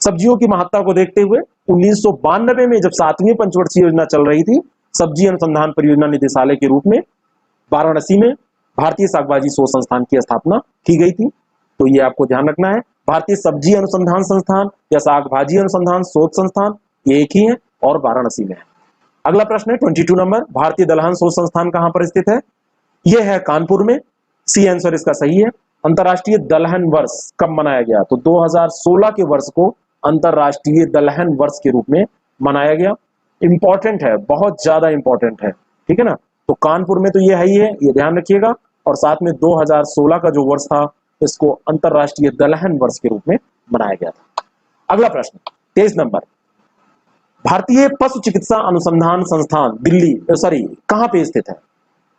सब्जियों की महत्ता को देखते हुए 1992 में जब 7वीं पंचवर्षीय योजना चल रही थी, सब्जी अनुसंधान परियोजना निदेशालय के रूप में वाराणसी में भारतीय शाक भाजी शोध संस्थान की स्थापना की गई थी। तो ये आपको ध्यान रखना है, भारतीय सब्जी अनुसंधान संस्थान या शाक भाजी अनुसंधान शोध संस्थान ये एक ही है और वाराणसी में है। अगला प्रश्न है 22 नंबर, भारतीय दलहन शोध संस्थान कहां पर स्थित है? यह है कानपुर में। सी आंसर इसका सही है। अंतरराष्ट्रीय दलहन वर्ष कब मनाया गया? तो 2016 के वर्ष को अंतरराष्ट्रीय दलहन वर्ष के रूप में मनाया गया। इंपॉर्टेंट है, बहुत ज्यादा इंपॉर्टेंट है, ठीक है ना। तो कानपुर में तो ये है ही है, ये ध्यान रखिएगा। और साथ में 2016 का जो वर्ष था इसको अंतरराष्ट्रीय दलहन वर्ष के रूप में मनाया गया था। अगला प्रश्न 23 नंबर, भारतीय पशु चिकित्सा अनुसंधान संस्थान दिल्ली कहां पे स्थित है?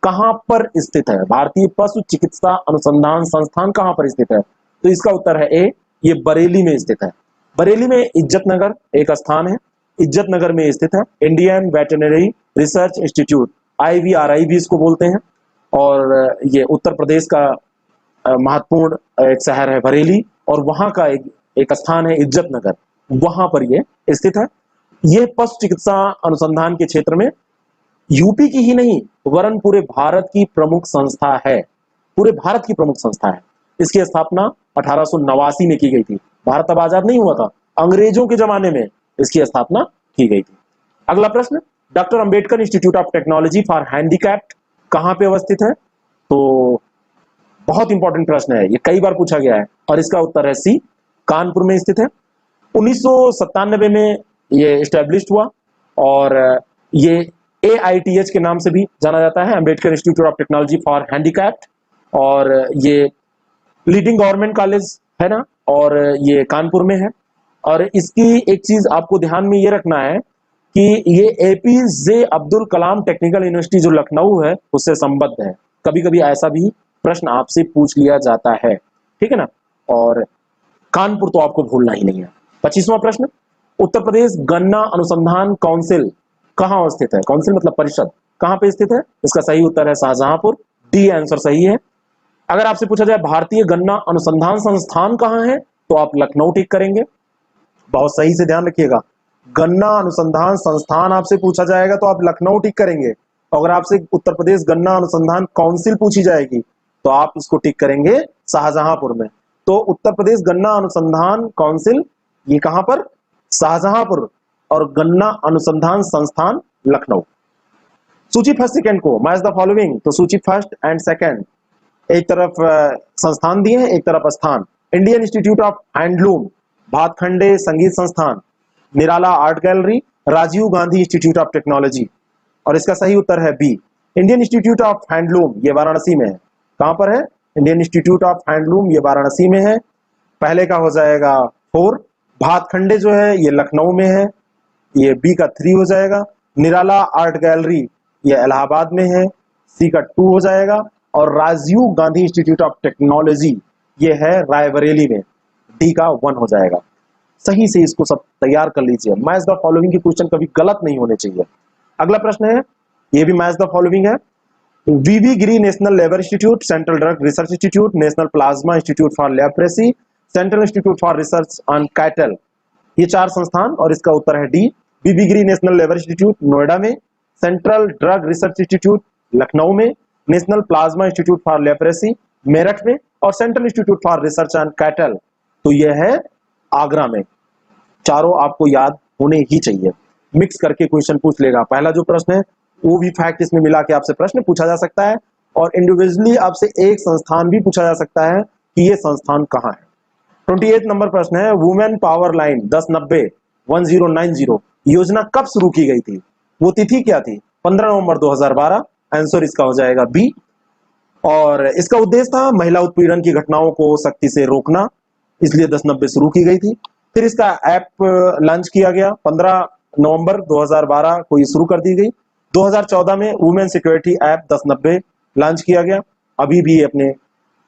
कहां पर स्थित है? भारतीय पशु चिकित्सा अनुसंधान संस्थान कहां पर स्थित है? तो इसका उत्तर है ए, ये बरेली में स्थित है। बरेली में इज्जत नगर एक स्थान है, इज्जत नगर में स्थित है। Indian veterinary research institute IVRI भी इसको बोलते हैं। और ये उत्तर प्रदेश का महत्वपूर्ण एक शहर है बरेली, और वहां का एक स्थान है इज्जत नगर, वहां पर ये स्थित है। ये पशु चिकित्सा अनुसंधान के क्षेत्र में यूपी की ही नहीं वरन पूरे भारत की प्रमुख संस्था है, पूरे भारत की प्रमुख संस्था है। इसकी स्थापना 1889 में की गई थी। भारत तब आजाद नहीं हुआ था, अंग्रेजों के जमाने में इसकी स्थापना की गई थी। अगला प्रश्न, doctor Ambedkar institute of technology for handicapped कहां पे अवस्थित है? तो बहुत इंपॉर्टेंट प्रश्न है, ये कई बार पूछा गया है और इसका उत्तर है सी, कानपुर में स्थित है। 1997 में ये एस्टेब्लिश हुआ और ये AITH के नाम से भी जाना जाता है, Ambedkar institute of technology for handicapped. और ये लीडिंग गवर्नमेंट कॉलेज है ना, और ये कानपुर में है। और इसकी एक चीज आपको ध्यान में ये रखना है कि ये APJ Abdul Kalam technical university जो लखनऊ है उससे संबद्ध है। कभी कभी ऐसा भी प्रश्न आपसे पूछ लिया जाता है, ठीक है ना। और कानपुर तो आपको भूलना ही नहीं है। 25वां प्रश्न, उत्तर प्रदेश गन्ना अनुसंधान काउंसिल कहां स्थित है? काउंसिल मतलब परिषद, कहां पे स्थित है? इसका सही उत्तर है शाहजहांपुर, डी आंसर सही है। अगर आपसे पूछा जाए भारतीय गन्ना अनुसंधान संस्थान कहां है तो आप लखनऊ टिक करेंगे। बहुत सही से ध्यान रखिएगा, गन्ना अनुसंधान संस्थान आपसे पूछा जाएगा तो आप लखनऊ टिक करेंगे। अगर आपसे उत्तर प्रदेश गन्ना अनुसंधान काउंसिल पूछी जाएगी तो आप इसको टिक करेंगे शाहजहांपुर में। तो उत्तर प्रदेश गन्ना अनुसंधान काउंसिल ये कहां पर? शाहजहांपुर, और गन्ना अनुसंधान संस्थान लखनऊ। सूची फर्स्ट सेकंड को मैच द फॉलोइंग, तो सूची फर्स्ट एंड सेकंड एक तरफ संस्थान दिए हैं, एक तरफ स्थान। Indian institute of handloom, Bhatkhande Sangeet Sansthan, Nirala art gallery, Rajiv Gandhi institute of technology. और इसका सही उत्तर है B, Indian institute of handloom, ये वाराणसी में है। कहां पर है? इंडियन इंस्टीट्यूट ऑफ हैंडलूम ये वाराणसी में है। पहले का हो जाएगा 4, भातखंडे जो है ये लखनऊ में है, ये बी का 3 हो जाएगा। निराला आर्ट गैलरी ये इलाहाबाद में है, सी का 2 हो जाएगा। और Rajiv Gandhi institute of Technology ये है रायबरेली में, डी का 1 हो जाएगा। सही से इसको सब तैयार कर लीजिए, मैच द फॉलोइंग की क्वेश्चन कभी गलत नहीं होने चाहिए। अगला प्रश्न है, ये भी मैच द फॉलोइंग है। VV Giri national labour institute, central drug research institute, national plasma institute for leprosy, central institute for research on cattle, ये 4 संस्थान। और इसका उत्तर है D, VV Giri national labour institute Noida में, central drug research institute Lucknow में, national plasma institute for leprosy Meerut में, और central institute for research on cattle तो यह है आगरा में। चारों आपको याद होने ही चाहिए, मिक्स करके क्वेश्चन पूछ लेगा। पहला जो प्रश्न है वो भी फैक्ट इसमें मिला के आपसे प्रश्न पूछा जा सकता है, और इंडिविजुअली आपसे एक संस्थान भी पूछा जा सकता है कि ये संस्थान कहां है। 28 नंबर प्रश्न है, वुमेन पावर लाइन 1090 योजना कब शुरू की गई थी? वो तिथि क्या थी? 15 नवंबर 2012, आंसर इसका हो जाएगा बी। और इसका उद्देश्य था महिला उत्पीड़न की घटनाओं को सख्ती से रोकना, इसलिए 1090 शुरू की गई थी। फिर इसका ऐप लॉन्च किया गया, 15 नवंबर 2012 को ये शुरू कर दी गई। 2014 में वुमेन सिक्योरिटी ऐप 1090 लॉन्च किया गया। अभी भी अपने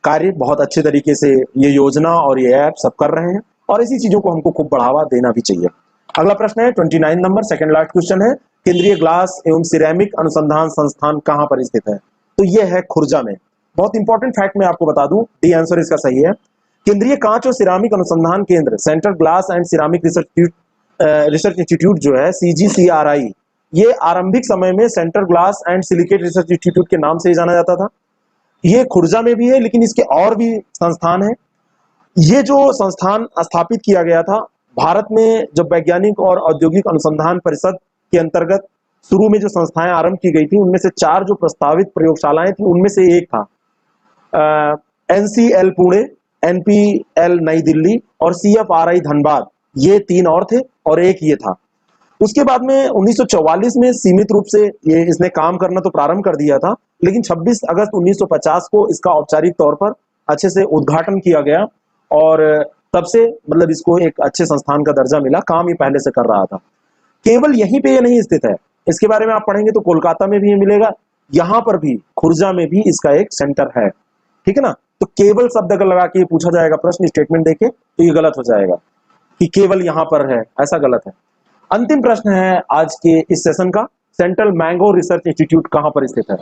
कार्य बहुत अच्छे तरीके से ये योजना और ये ऐप सब कर रहे हैं, और इसी चीजों को हमको खूब बढ़ावा देना भी चाहिए। अगला प्रश्न है 29 नंबर, सेकंड लास्ट क्वेश्चन है, केंद्रीय ग्लास एवं सिरेमिक अनुसंधान संस्थान कहां पर स्थित है? तो ये है खुर्जा में। बहुत इंपॉर्टेंट फैक्ट मैं आपको बता दूं, डी आंसर इसका सही है। केंद्रीय कांच और सिरामिक अनुसंधान केंद्र, central glass and ceramic research institute जो है, CGCRI, ये आरंभिक समय में central glass and silicate research institute के नाम से ही जाना जाता था। ये खुर्जा में भी है, लेकिन इसके और भी संस्थान हैं। ये जो संस्थान स्थापित किया गया था, भारत में जब वैज्ञानिक और औद्योगिक अनुसंधान परिषद के अंतर्गत शुरू में जो संस्थाएं आरंभ की गई थी, उनमें से 4 जो प्रस्तावित प्रयोगशालाएं थी, उनमें से एक था NCL पुणे, NPL नई दिल्ली और CFRI धनबाद। ये 3 और थे और एक ये था। उसके बाद में 1944 में सीमित रूप से ये इसने काम करना तो प्रारंभ कर दिया था, लेकिन 26 अगस्त 1950 को इसका औपचारिक तौर पर अच्छे से उद्घाटन किया गया और तब से मतलब इसको एक अच्छे संस्थान का दर्जा मिला। काम ये पहले से कर रहा था। केवल यहीं पे ये नहीं स्थित है, इसके बारे में आप पढ़ेंगे तो कोलकाता में भी ये मिलेगा, यहाँ पर भी खुर्जा में भी इसका एक सेंटर है। ठीक है ना। तो केवल शब्द अगर लगा के पूछा जाएगा प्रश्न स्टेटमेंट देके तो ये गलत हो जाएगा कि केवल यहाँ पर है, ऐसा गलत है। अंतिम प्रश्न है आज के इस सेशन का, सेंट्रल मैंगो रिसर्च इंस्टीट्यूट कहाँ पर स्थित है?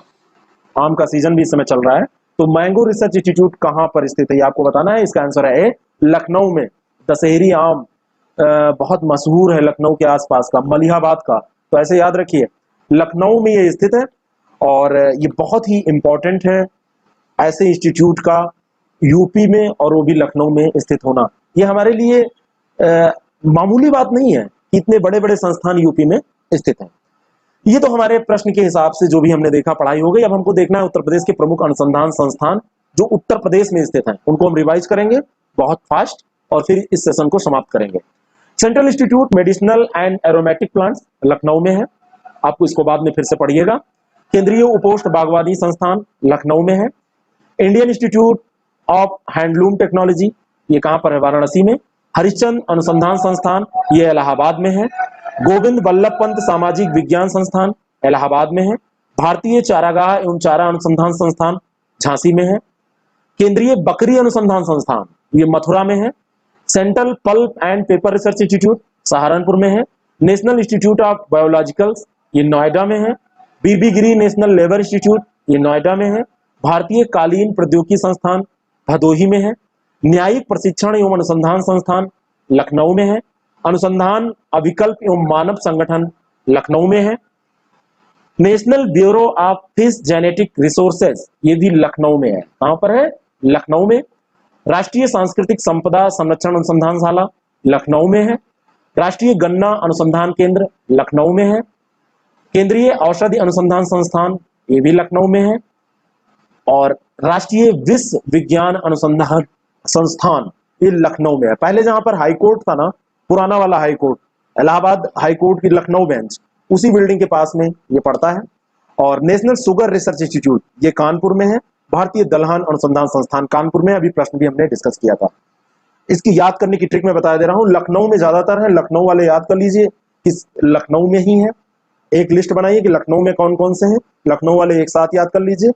आम का सीजन भी इस समय चल रहा है, तो मैंगो रिसर्च इंस्टीट्यूट कहाँ पर स्थित है ये आपको बताना है। इसका आंसर है ए, लखनऊ में। दशहरी आम बहुत मशहूर है लखनऊ के आसपास का, मलिहाबाद का, तो ऐसे याद रखिए लखनऊ में ये स्थित है और ये बहुत ही इंपॉर्टेंट है ऐसे इंस्टीट्यूट का यूपी में और वो भी लखनऊ में स्थित होना। ये हमारे लिए मामूली बात नहीं है कि इतने बड़े बड़े संस्थान यूपी में स्थित हैं। ये तो हमारे प्रश्न के हिसाब से जो भी हमने देखा पढ़ाई हो गई। अब हमको देखना है उत्तर प्रदेश के प्रमुख अनुसंधान संस्थान जो उत्तर प्रदेश में स्थित हैं, उनको हम रिवाइज करेंगे बहुत फास्ट और फिर इस सेशन को समाप्त करेंगे। Central institute medicinal and aromatic plants Lucknow में है, आपको इसको बाद में फिर से पढ़िएगा। केंद्रीय उपोष्ण बागवानी संस्थान लखनऊ में है। Indian institute of handloom technology, ये कहां पर है? वाराणसी में। हरिश्चंद्र अनुसंधान संस्थान, ये इलाहाबाद में है। गोविंद वल्लभ पंत सामाजिक विज्ञान संस्थान इलाहाबाद में है। भारतीय चारागाह एवं चारा अनुसंधान संस्थान झांसी में है। केंद्रीय बकरी अनुसंधान संस्थान, ये मथुरा में है। Central pulp and paper research institute Saharanpur में है। नेशनल इंस्टीट्यूट ऑफ बायोलॉजिकल्स, ये नोएडा में है। बीबी गिरी नेशनल लेबर इंस्टीट्यूट, ये नोएडा में है। भारतीय कालीन प्रौद्योगिकी संस्थान भदोही में है। न्यायिक प्रशिक्षण एवं अनुसंधान संस्थान लखनऊ में है। अनुसंधान अभिकल्प एवं मानव संगठन लखनऊ में है। National bureau of fish genetic resources, ये भी लखनऊ में है। कहां पर है? लखनऊ में। राष्ट्रीय सांस्कृतिक संपदा संरक्षण अनुसंधानशाला लखनऊ में है। राष्ट्रीय गन्ना अनुसंधान केंद्र लखनऊ में है। केंद्रीय औषधि अनुसंधान संस्थान, ये भी लखनऊ में है। और राष्ट्रीय विश्व विज्ञान अनुसंधान संस्थान, ये लखनऊ में है। पहले जहां पर हाई कोर्ट था ना, पुराना वाला high court, Allahabad high court की लखनऊ बेंच, उसी बिल्डिंग के पास में ये पड़ता है। और नेशनल शुगर रिसर्च इंस्टीट्यूट, ये कानपुर में है। भारतीय दलहन अनुसंधान संस्थान कानपुर में, अभी प्रश्न भी हमने डिस्कस किया था। इसकी याद करने की ट्रिक मैं बता दे रहा हूं, लखनऊ में ज्यादातर है, लखनऊ वाले याद कर लीजिए कि लखनऊ में ही है। एक लिस्ट बनाइए कि लखनऊ में कौन कौन से हैं, लखनऊ वाले एक साथ याद कर लीजिए।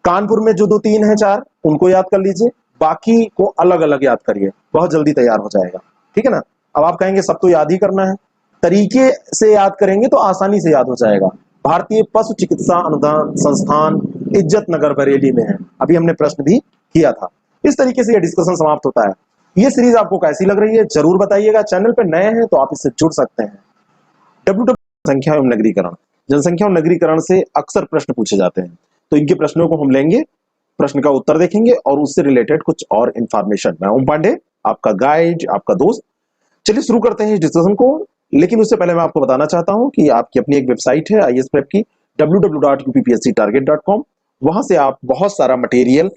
कानपुर में जो 2 3 है 4, उनको याद कर लीजिए, बाकी को अलग अलग याद करिए, बहुत जल्दी तैयार हो जाएगा। ठीक है ना। अब आप कहेंगे सब तो याद ही करना है, तरीके से याद करेंगे तो आसानी से याद हो जाएगा। भारतीय पशु चिकित्सा अनुदान संस्थान इज्जत नगर बरेली में है, अभी हमने प्रश्न भी किया था। इस तरीके से यह डिस्कशन समाप्त होता है। ये सीरीज आपको कैसी लग रही है जरूर बताइएगा। चैनल पर नए हैं तो आप इससे जुड़ सकते हैं। संख्या एवं नगरीकरण, जनसंख्या और नगरीकरण से अक्सर प्रश्न पूछे जाते हैं, तो इनके प्रश्नों को हम लेंगे, प्रश्न का उत्तर देखेंगे और उससे रिलेटेड कुछ और इंफॉर्मेशन। मैं ओम पांडे, आपका गाइड, आपका दोस्त। चलिए शुरू करते हैं इस डिस्कशन को। लेकिन उससे पहले मैं आपको बताना चाहता हूं कि आपकी अपनी एक वेबसाइट है IAS Prep की, www.uppsctarget.com। वहां से आप बहुत सारा मटेरियल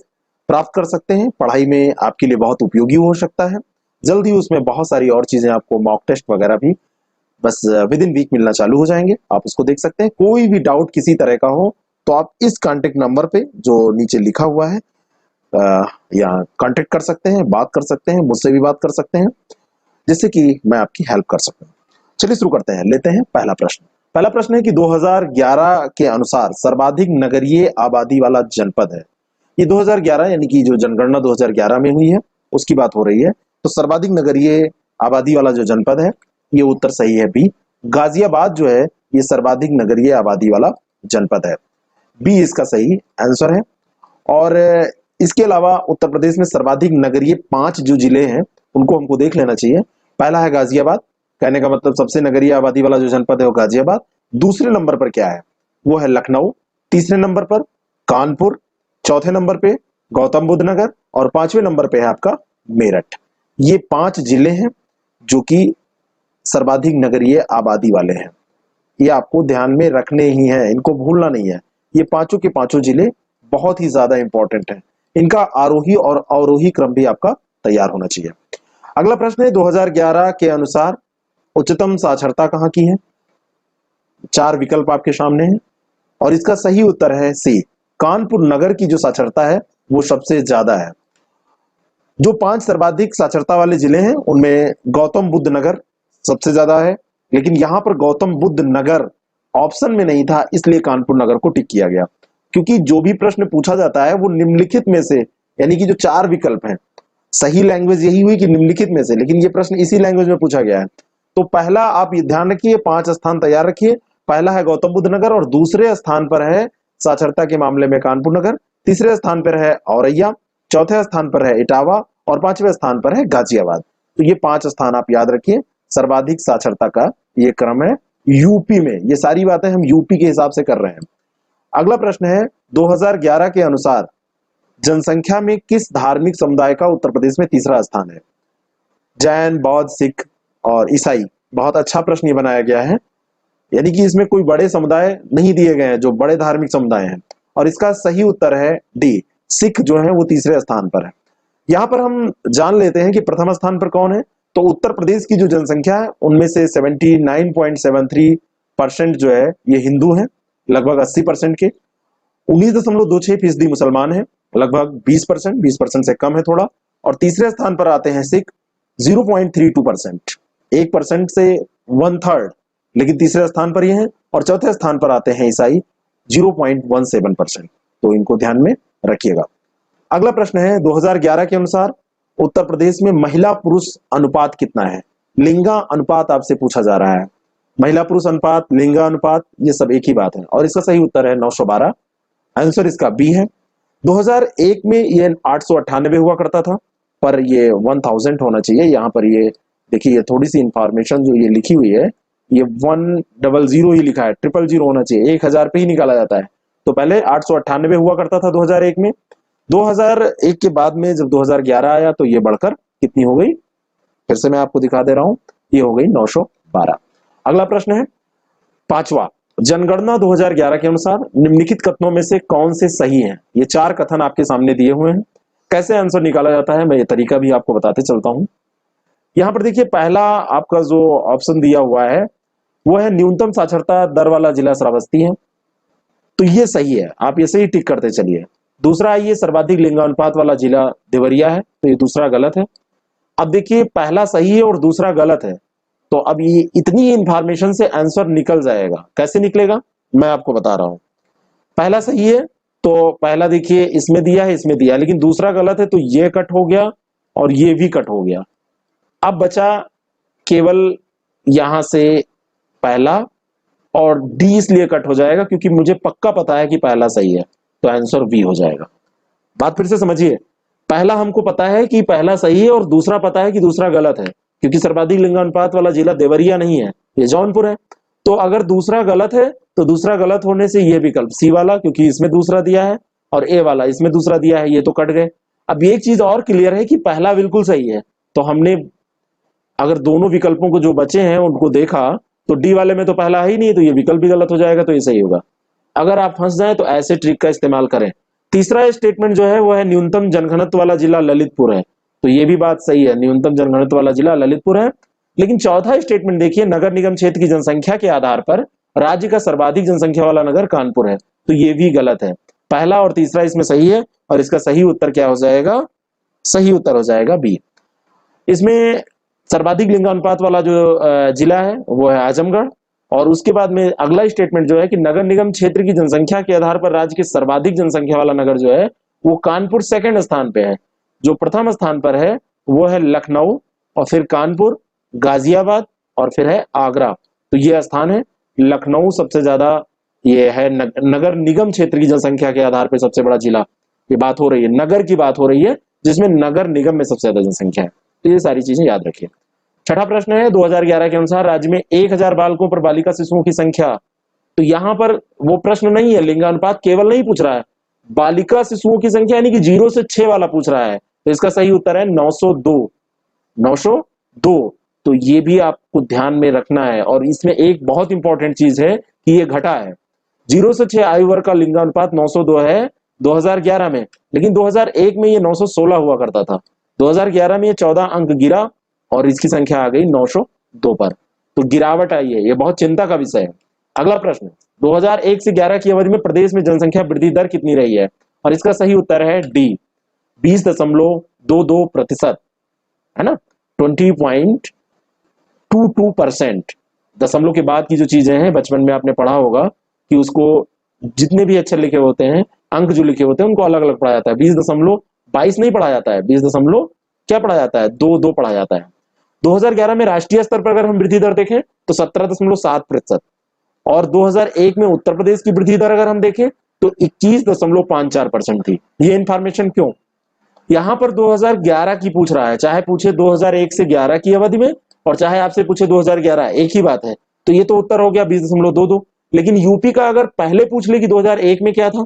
प्राप्त कर सकते हैं, पढ़ाई में आपके लिए बहुत उपयोगी हो सकता है। जल्दी उसमें बहुत सारी और चीजें, आपको मॉक टेस्ट वगैरह भी बस विद इन वीक मिलना चालू हो जाएंगे, आप उसको देख सकते हैं। कोई भी डाउट किसी तरह का हो तो आप इस कांटेक्ट नंबर पे जो नीचे लिखा हुआ है यहाँ कांटेक्ट कर सकते हैं, बात कर सकते हैं, मुझसे भी बात कर सकते हैं, जिससे कि मैं आपकी हेल्प कर सकूं। चलिए शुरू करते हैं, लेते हैं पहला प्रश्न। पहला प्रश्न है कि 2011 के अनुसार सर्वाधिक नगरीय आबादी वाला जनपद है। ये 2011 यानी कि जो जनगणना 2011 में हुई है उसकी बात हो रही है। तो सर्वाधिक नगरीय आबादी वाला जो जनपद है, ये उत्तर सही है बी। गाजियाबाद जो है ये सर्वाधिक नगरीय आबादी वाला जनपद है, बी इसका सही आंसर है। और इसके अलावा उत्तर प्रदेश में सर्वाधिक नगरीय 5 जो जिले हैं उनको हमको देख लेना चाहिए। पहला है गाजियाबाद, कहने का मतलब सबसे नगरीय आबादी वाला जो जनपद है वो गाजियाबाद। दूसरे नंबर पर क्या है, वो है लखनऊ। तीसरे नंबर पर कानपुर, चौथे नंबर पे गौतम बुद्ध नगर और पांचवें नंबर पे है आपका मेरठ। ये 5 जिले हैं जो कि सर्वाधिक नगरीय आबादी वाले हैं। ये आपको ध्यान में रखने ही हैं, इनको भूलना नहीं है। ये पांचों के पांचों जिले बहुत ही ज्यादा इंपॉर्टेंट हैं। इनका आरोही और अवरोही क्रम भी आपका तैयार होना चाहिए। अगला प्रश्न है 2011 के अनुसार उच्चतम साक्षरता कहां की है? 4 विकल्प आपके सामने हैं और इसका सही उत्तर है सी, कानपुर नगर की जो साक्षरता है वो सबसे ज्यादा है। जो 5 सर्वाधिक साक्षरता वाले जिले हैं उनमें गौतम बुद्ध नगर सबसे ज्यादा है, लेकिन यहां पर गौतम बुद्ध नगर ऑप्शन में नहीं था, इसलिए कानपुर नगर को टिक किया गया। क्योंकि जो भी प्रश्न पूछा जाता है वो निम्नलिखित में से, यानी कि जो 4 विकल्प हैं, सही लैंग्वेज यही हुई कि निम्नलिखित में से, लेकिन ये प्रश्न इसी लैंग्वेज में पूछा गया है। तो पहला आप ये ध्यान रखिए, 5 स्थान तैयार रखिए। पहला है गौतम बुद्ध नगर और दूसरे स्थान पर है साक्षरता के मामले में कानपुर नगर, तीसरे स्थान पर है औरैया, चौथे स्थान पर है इटावा और पांचवें स्थान पर है गाजियाबाद। तो ये 5 स्थान आप याद रखिए। सर्वाधिक साक्षरता का ये क्रम है यूपी में। ये सारी बातें हम यूपी के हिसाब से कर रहे हैं। अगला प्रश्न है 2011 के अनुसार जनसंख्या में किस धार्मिक समुदाय का उत्तर प्रदेश में तीसरा स्थान है? जैन, बौद्ध, सिख और ईसाई। बहुत अच्छा प्रश्न ये बनाया गया है, यानी कि इसमें कोई बड़े समुदाय नहीं दिए गए हैं जो बड़े धार्मिक समुदाय हैं, और इसका सही उत्तर है डी, सिख जो है वो तीसरे स्थान पर है। यहां पर हम जान लेते हैं कि प्रथम स्थान पर कौन है। तो उत्तर प्रदेश की जो जनसंख्या है उनमें से 79.73% जो है ये हिंदू हैं, लगभग 80% के। 19.26% मुसलमान हैं, लगभग 20% से कम है थोड़ा। और तीसरे स्थान पर आते हैं सिख 0.32%, 1% से 1/3, लेकिन तीसरे स्थान पर ये हैं। और चौथे स्थान पर आते हैं ईसाई 0.17%। तो इनको ध्यान में रखिएगा। अगला प्रश्न है 2011 के अनुसार उत्तर प्रदेश में महिला पुरुष अनुपात कितना है? लिंगा अनुपात आपसे पूछा जा रहा है। महिला पुरुष अनुपात, लिंगा अनुपात, ये सब एक ही बात है और इसका सही उत्तर है 912। आंसर इसका बी है। 2001 में ये 898 हुआ करता था, पर ये 1000 होना चाहिए। यहाँ पर ये देखिए, ये थोड़ी सी इंफॉर्मेशन जो ये लिखी हुई है, ये 100 ही लिखा है, 000 होना चाहिए। 1000 पे ही निकाला जाता है। तो पहले 898 हुआ करता था 2001 में। 2001 के बाद में जब 2011 आया तो ये बढ़कर कितनी हो गई, फिर से मैं आपको दिखा दे रहा हूं, ये हो गई 912। अगला प्रश्न है 5वां, जनगणना 2011 के अनुसार निम्नलिखित कथनों में से कौन से सही हैं? ये 4 कथन आपके सामने दिए हुए हैं। कैसे आंसर निकाला जाता है मैं ये तरीका भी आपको बताते चलता हूं। यहां पर देखिए, पहला आपका जो ऑप्शन दिया हुआ है वो है न्यूनतम साक्षरता दर वाला जिला श्रावस्ती है, तो ये सही है, आप इसे ही टिक करते चलिए। दूसरा आइए, सर्वाधिक लिंगानुपात वाला जिला देवरिया है, तो ये दूसरा गलत है। अब देखिए, पहला सही है और दूसरा गलत है, तो अब ये इतनी इंफॉर्मेशन से आंसर निकल जाएगा। कैसे निकलेगा मैं आपको बता रहा हूं। पहला सही है तो पहला देखिए इसमें दिया है, इसमें दिया, लेकिन दूसरा गलत है तो ये कट हो गया और ये भी कट हो गया। अब बचा केवल यहां से पहला, और डी इसलिए कट हो जाएगा क्योंकि मुझे पक्का पता है कि पहला सही है, तो आंसर बी हो जाएगा। बात फिर से समझिए, पहला हमको पता है कि पहला सही है और दूसरा पता है कि दूसरा गलत है, क्योंकि सर्वाधिक लिंगानुपात वाला जिला देवरिया नहीं है, ये जौनपुर है। तो अगर दूसरा गलत है तो दूसरा गलत होने से ये विकल्प सी वाला, क्योंकि इसमें दूसरा दिया है, और ए वाला इसमें दूसरा दिया है, ये तो कट गए। अब एक चीज और क्लियर है कि पहला बिल्कुल सही है, तो हमने अगर दोनों विकल्पों को जो बचे हैं उनको देखा तो डी वाले में तो पहला है ही नहीं, तो ये विकल्प भी गलत हो जाएगा, तो ये सही होगा। अगर आप फंस जाए तो ऐसे ट्रिक का इस्तेमाल करें। तीसरा स्टेटमेंट जो है वो है न्यूनतम जनघनत्व वाला जिला ललितपुर है, तो ये भी बात सही है, न्यूनतम जनघनत्व वाला जिला ललितपुर है। लेकिन चौथा स्टेटमेंट देखिए, नगर निगम क्षेत्र की जनसंख्या के आधार पर राज्य का सर्वाधिक जनसंख्या वाला नगर कानपुर है, तो ये भी गलत है। पहला और तीसरा इसमें सही है और इसका सही उत्तर क्या हो जाएगा? सही उत्तर हो जाएगा बी। इसमें सर्वाधिक लिंगानुपात वाला जो जिला है वो है आजमगढ़, और उसके बाद में अगला स्टेटमेंट जो है कि नगर निगम क्षेत्र की जनसंख्या के आधार पर राज्य के सर्वाधिक जनसंख्या वाला नगर जो है वो कानपुर सेकंड स्थान पे है। जो प्रथम स्थान पर है वो है लखनऊ, और फिर कानपुर, गाजियाबाद और फिर है आगरा। तो ये स्थान है। लखनऊ सबसे ज्यादा ये है नगर निगम क्षेत्र की जनसंख्या के आधार पर सबसे बड़ा जिला, ये बात हो रही है, नगर की बात हो रही है, जिसमें नगर निगम में सबसे ज्यादा जनसंख्या है। तो ये सारी चीजें याद रखिए। छठा प्रश्न है, 2011 के अनुसार राज्य में 1000 बालकों पर बालिका शिशुओं की संख्या। तो यहां पर वो प्रश्न नहीं है, लिंगानुपात केवल नहीं पूछ रहा है, बालिका शिशुओं की संख्या यानी कि 0 से 6 वाला पूछ रहा है। तो इसका सही उत्तर है 902। 902। तो ये भी आपको ध्यान में रखना है। और इसमें एक बहुत इंपॉर्टेंट चीज है कि ये घटा है। 0 से 6 आयु वर्ग का लिंगानुपात 902 है 2011 में, लेकिन 2001 में ये 916 हुआ करता था। 2011 में ये 14 अंक गिरा और इसकी संख्या आ गई 902 पर। तो गिरावट आई है, ये बहुत चिंता का विषय है। अगला प्रश्न, 2001 से 11 की अवधि में प्रदेश में जनसंख्या वृद्धि दर कितनी रही है? और इसका सही उत्तर है डी, 20.22%, है ना, 20.22%। दशमलव के बाद की जो चीजें हैं, बचपन में आपने पढ़ा होगा कि उसको जितने भी अक्षर लिखे होते हैं, अंक जो लिखे होते हैं, उनको अलग अलग पढ़ा जाता है। 20.22 नहीं पढ़ा जाता है, 20 दशमलव क्या पढ़ा जाता है, 2 पढ़ा जाता है। 2011 में राष्ट्रीय स्तर पर अगर हम वृद्धि दर देखें तो 17.7%, और 2001 में उत्तर प्रदेश की वृद्धि दर अगर हम देखें तो 21.54% थी। ये इंफॉर्मेशन क्यों? यहां पर 2011 की पूछ रहा है, चाहे पूछे 2001 से 11 की अवधि में और चाहे आपसे पूछे 2011, एक ही बात है। तो ये तो उत्तर हो गया 20.22। लेकिन यूपी का अगर पहले पूछ ले कि 2001 में क्या था,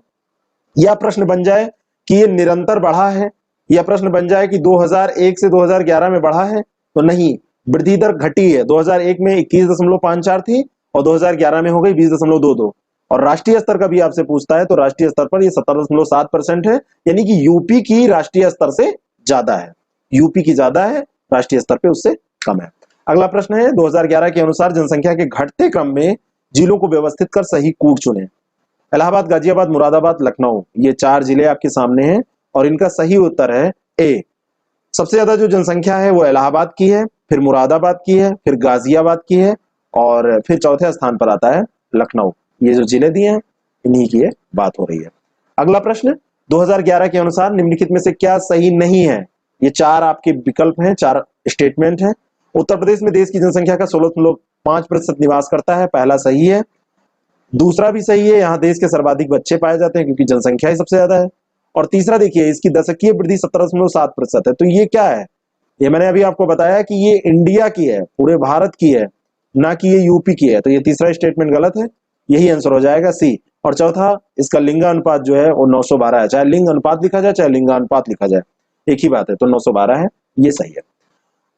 या प्रश्न बन जाए कि ये निरंतर बढ़ा है, या प्रश्न बन जाए कि 2001 से 2011 में बढ़ा है, तो नहीं, वृद्धि दर घटी है। 2001 में 21.54 थी और 2011 में हो गई 20.22। और राष्ट्रीय स्तर का भी आपसे पूछता है तो राष्ट्रीय स्तर पर ये 17.7% है, यानी कि यूपी की राष्ट्रीय स्तर से ज्यादा है। यूपी की ज्यादा है, राष्ट्रीय स्तर पे उससे कम है। अगला प्रश्न है, 2011 के अनुसार जनसंख्या के घटते क्रम में जिलों को व्यवस्थित कर सही कूट चुने। इलाहाबाद, गाजियाबाद, मुरादाबाद, लखनऊ, ये 4 जिले आपके सामने हैं और इनका सही उत्तर है ए। सबसे ज्यादा जो जनसंख्या है वो इलाहाबाद की है, फिर मुरादाबाद की है, फिर गाजियाबाद की है और फिर चौथे स्थान पर आता है लखनऊ। ये जो जिले दिए हैं इन्हीं की ये बात हो रही है। अगला प्रश्न, 2011 के अनुसार निम्नलिखित में से क्या सही नहीं है? ये 4 आपके विकल्प हैं, 4 स्टेटमेंट हैं। उत्तर प्रदेश में देश की जनसंख्या का 16.5% निवास करता है, पहला सही है। दूसरा भी सही है, यहाँ देश के सर्वाधिक बच्चे पाए जाते हैं क्योंकि जनसंख्या ही सबसे ज्यादा है। और तीसरा देखिए, इसकी दशकीय वृद्धि 17.7% है। तो ये क्या है? ये मैंने अभी आपको बताया कि ये इंडिया की है, पूरे भारत की है, ना कि ये यूपी की है। तो ये तीसरा स्टेटमेंट गलत है, यही आंसर हो जाएगा सी। और चौथा, इसका लिंगानुपात जो है वो 912 है। चाहे लिंग अनुपात लिखा जाए चाहे लिंगानुपात लिखा जाए, एक ही बात है। तो 912 है, ये सही है।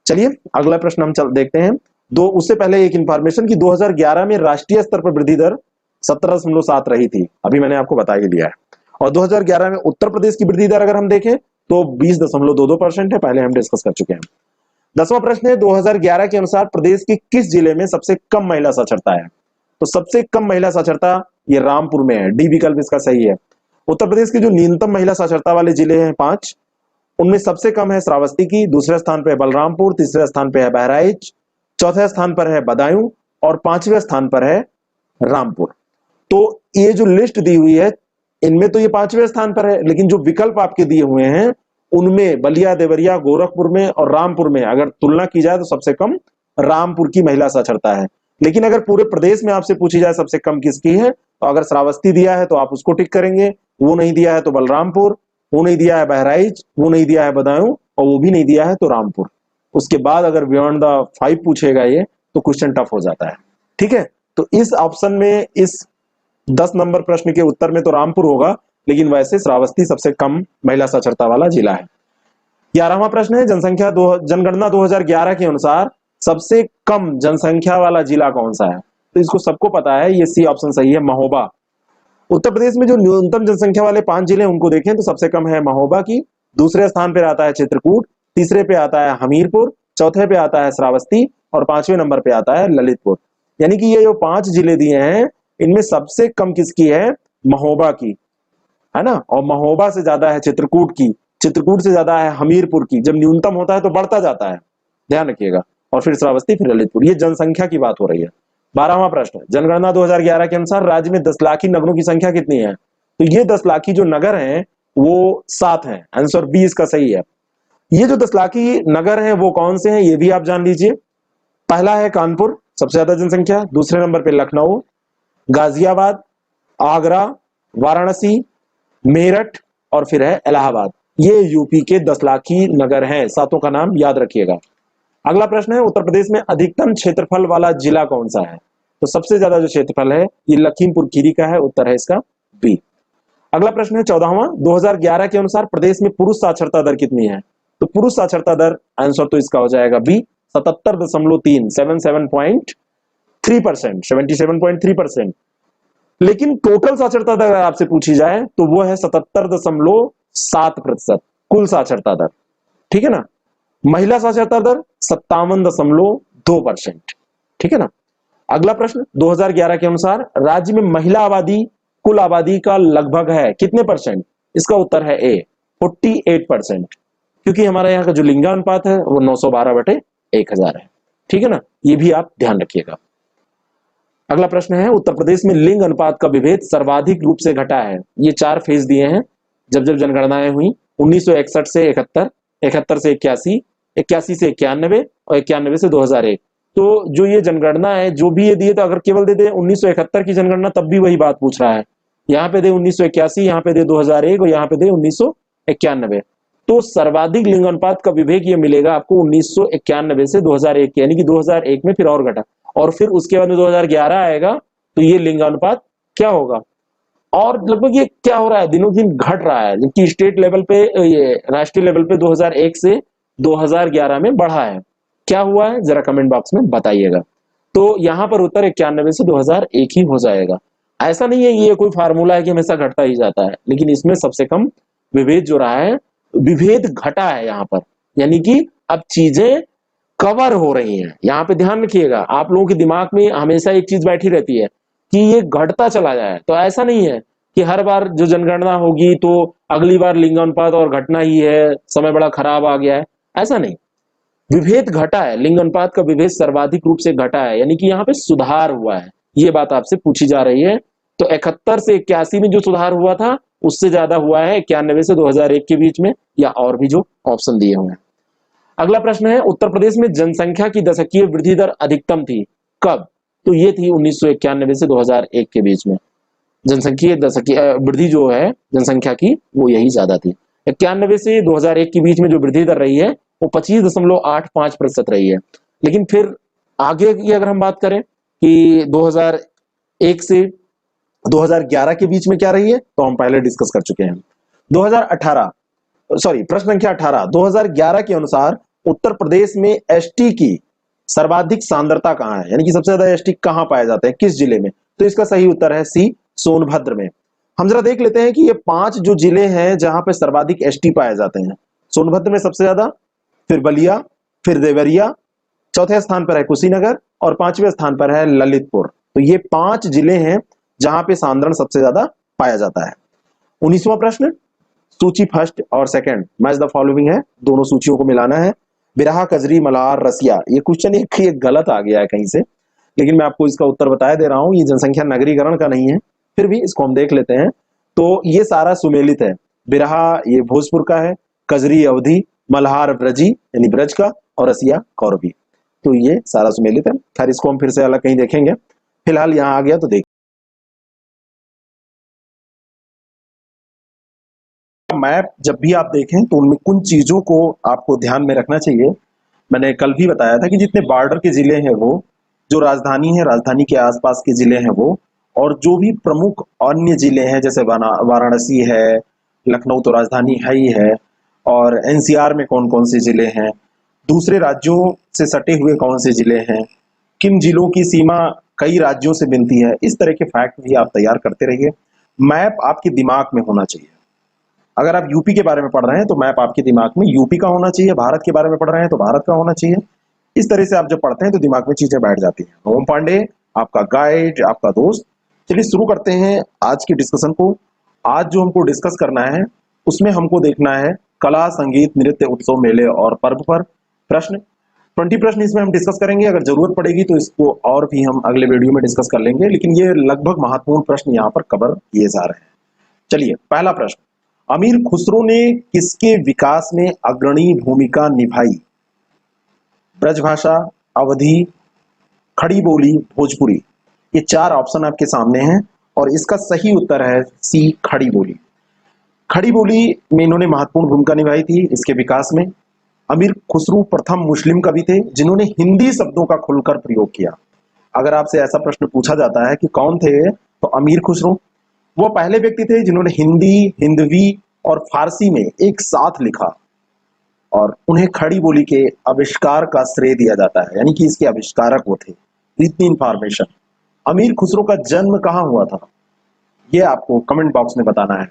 चलिए अगला प्रश्न हम देखते हैं। उससे पहले एक इंफॉर्मेशन कि 2011 में राष्ट्रीय स्तर पर वृद्धि दर 17.7 रही थी, अभी मैंने आपको बता ही दिया है। और 2011 में उत्तर प्रदेश की वृद्धि दर अगर हम देखें तो 20.22% है, पहले हम डिस्कस कर चुके हैं। 10वां प्रश्न है, 2011 के अनुसार प्रदेश के किस जिले में सबसे कम महिला साक्षरता है? तो सबसे कम महिला साक्षरता ये रामपुर में है, डी विकल्प इसका सही है। उत्तर प्रदेश के जो न्यूनतम महिला साक्षरता वाले जिले हैं 5, उनमें सबसे कम है श्रावस्ती की, दूसरे स्थान पर है बलरामपुर, तीसरे स्थान पर है बहराइच, चौथे स्थान पर है बदायूं और 5वें स्थान पर है रामपुर। तो ये जो लिस्ट दी हुई है इनमें तो ये 5वें स्थान पर है, लेकिन जो विकल्प आपके दिए हुए हैं उनमें बलिया, देवरिया, गोरखपुर में और रामपुर में अगर तुलना की जाए तो सबसे कम रामपुर की महिला साक्षरता है। लेकिन अगर पूरे प्रदेश में आपसे पूछी जाए सबसे कम किसकी है, तो अगर श्रावस्ती दिया है तो आप उसको टिक करेंगे, वो नहीं दिया है तो बलरामपुर, वो नहीं दिया है बहराइच, वो नहीं दिया है बदायूं और वो भी नहीं दिया है तो रामपुर। उसके बाद अगर बियॉन्ड द 5 पूछेगा ये तो क्वेश्चन टफ हो जाता है। ठीक है, तो इस ऑप्शन में, इस 10 नंबर प्रश्न के उत्तर में तो रामपुर होगा, लेकिन वैसे श्रावस्ती सबसे कम महिला साक्षरता वाला जिला है। 11वां प्रश्न है, जनगणना 2011 के अनुसार सबसे कम जनसंख्या वाला जिला कौन सा है? तो इसको सबको पता है, ये सी ऑप्शन सही है, महोबा। उत्तर प्रदेश में जो न्यूनतम जनसंख्या वाले 5 जिले उनको देखें तो सबसे कम है महोबा की, दूसरे स्थान पर आता है चित्रकूट, तीसरे पे आता है हमीरपुर, चौथे पे आता है श्रावस्ती और 5वें नंबर पे आता है ललितपुर। यानी कि ये जो 5 जिले दिए हैं इनमें सबसे कम किसकी है? महोबा की, है ना। और महोबा से ज्यादा है चित्रकूट की, चित्रकूट से ज्यादा है हमीरपुर की। जब न्यूनतम होता है तो बढ़ता जाता है, ध्यान रखिएगा। और फिर श्रावस्ती, फिर ललितपुर। ये जनसंख्या की बात हो रही है। 12वां प्रश्न, जनगणना 2011 के अनुसार राज्य में 10 लाखी नगरों की संख्या कितनी है? तो ये 10 लाखी जो नगर हैं वो 7 हैं, आंसर बी इसका सही है। ये जो 10 लाखी नगर हैं वो कौन से हैं ये भी आप जान लीजिए। पहला है कानपुर, सबसे ज्यादा जनसंख्या, दूसरे नंबर पे लखनऊ, गाजियाबाद, आगरा, वाराणसी, मेरठ, और फिर है इलाहाबाद। ये यूपी के 10 लाखी नगर हैं, सातों का नाम याद रखिएगा। अगला प्रश्न है, उत्तर प्रदेश में अधिकतम क्षेत्रफल वाला जिला कौन सा है? तो सबसे ज्यादा जो क्षेत्रफल है ये लखीमपुर खीरी का है, उत्तर है इसका बी। अगला प्रश्न है 14वां, 2011 के अनुसार प्रदेश में पुरुष साक्षरता दर कितनी है? तो पुरुष साक्षरता दर आंसर तो इसका हो जाएगा बी 77.3, 77.3%, 77.3%। लेकिन टोटल साक्षरता दर अगर आपसे पूछी जाए तो वो है 77.7% कुल साक्षरता दर, ठीक है ना। महिला साक्षरता दर 57.2%, ठीक है ना। अगला प्रश्न, 2011 के अनुसार राज्य में महिला आबादी कुल आबादी का लगभग है कितने परसेंट? इसका उत्तर है ए 48%, क्योंकि हमारे यहाँ का जो लिंगानुपात है वो 912/1000 है, ठीक है ना। ये भी आप ध्यान रखिएगा। अगला प्रश्न है, उत्तर प्रदेश में लिंग अनुपात का विभेद सर्वाधिक रूप से घटा है। ये 4 फेज दिए हैं जब जब जनगणनाएं हुई, 1961 से 71, 71 से 81, 81 से 91 और 91 से 2001। तो जो ये जनगणना है, जो भी ये दिए, तो अगर केवल दे दे 1971 की जनगणना तब भी वही बात पूछ रहा है। यहाँ पे दे 1981, यहाँ पे दे 2001 और यहाँ पे दे 1991। तो सर्वाधिक लिंग अनुपात का विवेक ये मिलेगा आपको 1991 से 2001, यानी कि 2001 में फिर और घटा, और फिर उसके बाद में 2011 आएगा तो ये लिंगानुपात क्या होगा, और लगभग ये क्या हो रहा है, दिनों दिन घट रहा है, जबकि स्टेट लेवल पे, ये राष्ट्रीय लेवल पे 2001 से 2011 में बढ़ा है। क्या हुआ है जरा कमेंट बॉक्स में बताइएगा। तो यहाँ पर उत्तर 91 से 2001 ही हो जाएगा। ऐसा नहीं है ये कोई फार्मूला है कि हमेशा घटता ही जाता है, लेकिन इसमें सबसे कम विभेद जो रहा है, विभेद घटा है यहाँ पर, यानी कि अब चीजें कवर हो रही हैं। यहाँ पे ध्यान रखिएगा, आप लोगों के दिमाग में हमेशा एक चीज बैठी रहती है कि ये घटता चला जाए, तो ऐसा नहीं है कि हर बार जो जनगणना होगी तो अगली बार लिंगानुपात और घटना ही है, समय बड़ा खराब आ गया है, ऐसा नहीं। विभेद घटा है, लिंग अनुपात का विभेद सर्वाधिक रूप से घटा है, यानी कि यहाँ पे सुधार हुआ है, ये बात आपसे पूछी जा रही है। तो 71 से 81 में जो सुधार हुआ था उससे ज्यादा हुआ है 91 से 2001 के बीच में, या और भी जो ऑप्शन दिए हुए हैं। अगला प्रश्न है, उत्तर प्रदेश में जनसंख्या की दशकीय वृद्धि दर अधिकतम थी कब? तो ये थी 1991 से 2001 के बीच में। जनसंख्या दशकीय वृद्धि जो है जनसंख्या की, वो यही ज्यादा थी। 91 से 2001 के बीच में जो वृद्धि दर रही है वो 25.85% रही है। लेकिन फिर आगे की अगर हम बात करें कि 2001 से 2011 के बीच में क्या रही है, तो हम पहले डिस्कस कर चुके हैं। 2018, सॉरी, प्रश्न संख्या 18, 2011 के अनुसार उत्तर प्रदेश में एसटी की सर्वाधिक सांद्रता कहां है, यानी कि सबसे ज्यादा एसटी कहां पाए जाते हैं, किस जिले में? तो इसका सही उत्तर है सी सोनभद्र में। हम जरा देख लेते हैं कि ये 5 जो जिले हैं जहां पे सर्वाधिक एसटी पाए जाते हैं। सोनभद्र में सबसे ज्यादा, फिर बलिया, फिर देवरिया, चौथे स्थान पर है कुशीनगर और 5वें स्थान पर है ललितपुर। तो ये 5 जिले हैं जहां पे सांद्रण सबसे ज्यादा पाया जाता है। 19वां प्रश्न, सूची फर्स्ट और सेकंड मैच द फॉलोइंग है, दोनों सूचियों को मिलाना है। बिरहा, कजरी, मल्हार, रसिया, ये क्वेश्चन एक गलत आ गया है कहीं से, लेकिन मैं आपको इसका उत्तर बता दे रहा हूं। ये जनसंख्या नगरीकरण का नहीं है, फिर भी इसको हम देख लेते हैं। तो ये सारा सुमेलित है। बिरहा ये भोजपुर का है, कजरी अवधी, मल्हार ब्रजी यानी ब्रज का, और रसिया कौरवी। तो ये सारा सुमेलित है। खैर इसको हम फिर से अलग कहीं देखेंगे, फिलहाल यहाँ आ गया तो देख। मैप जब भी आप देखें तो उनमें कुछ चीजों को आपको ध्यान में रखना चाहिए। मैंने कल भी बताया था कि जितने बॉर्डर के जिले हैं वो, जो राजधानी है, राजधानी के आसपास के जिले हैं वो, और जो भी प्रमुख अन्य जिले हैं जैसे वाराणसी है, लखनऊ तो राजधानी है ही है, और एनसीआर में कौन कौन से जिले हैं, दूसरे राज्यों से सटे हुए कौन से जिले हैं, किन जिलों की सीमा कई राज्यों से मिलती है, इस तरह के फैक्ट भी आप तैयार करते रहिए। मैप आपके दिमाग में होना चाहिए। अगर आप यूपी के बारे में पढ़ रहे हैं तो मैप आपके दिमाग में यूपी का होना चाहिए, भारत के बारे में पढ़ रहे हैं तो भारत का होना चाहिए। इस तरह से आप जब पढ़ते हैं तो दिमाग में चीजें बैठ जाती हैं। ओम पांडे आपका गाइड, आपका दोस्त। चलिए शुरू करते हैं आज की डिस्कशन को। आज जो हमको डिस्कस करना है उसमें हमको देखना है कला, संगीत, नृत्य, उत्सव, मेले और पर्व पर प्रश्न। 20 प्रश्न इसमें हम डिस्कस करेंगे। अगर जरूरत पड़ेगी तो इसको और भी हम अगले वीडियो में डिस्कस कर लेंगे, लेकिन ये लगभग महत्वपूर्ण प्रश्न यहाँ पर कवर किए जा रहे हैं। चलिए पहला प्रश्न, अमीर खुसरो ने किसके विकास में अग्रणी भूमिका निभाई? ब्रजभाषा, अवधी, खड़ी बोली, भोजपुरी। ये 4 ऑप्शन आपके सामने हैं और इसका सही उत्तर है सी खड़ी बोली। खड़ी बोली में इन्होंने महत्वपूर्ण भूमिका निभाई थी इसके विकास में। अमीर खुसरो प्रथम मुस्लिम कवि थे जिन्होंने हिंदी शब्दों का खुलकर प्रयोग किया। अगर आपसे ऐसा प्रश्न पूछा जाता है कि कौन थे, तो अमीर खुसरो वो पहले व्यक्ति थे जिन्होंने हिंदी, हिंदवी और फारसी में एक साथ लिखा, और उन्हें खड़ी बोली के आविष्कार का श्रेय दिया जाता है, यानी कि इसके आविष्कारक वो थे। इतनी इंफॉर्मेशन। अमीर खुसरो का जन्म कहाँ हुआ था, ये आपको कमेंट बॉक्स में बताना है।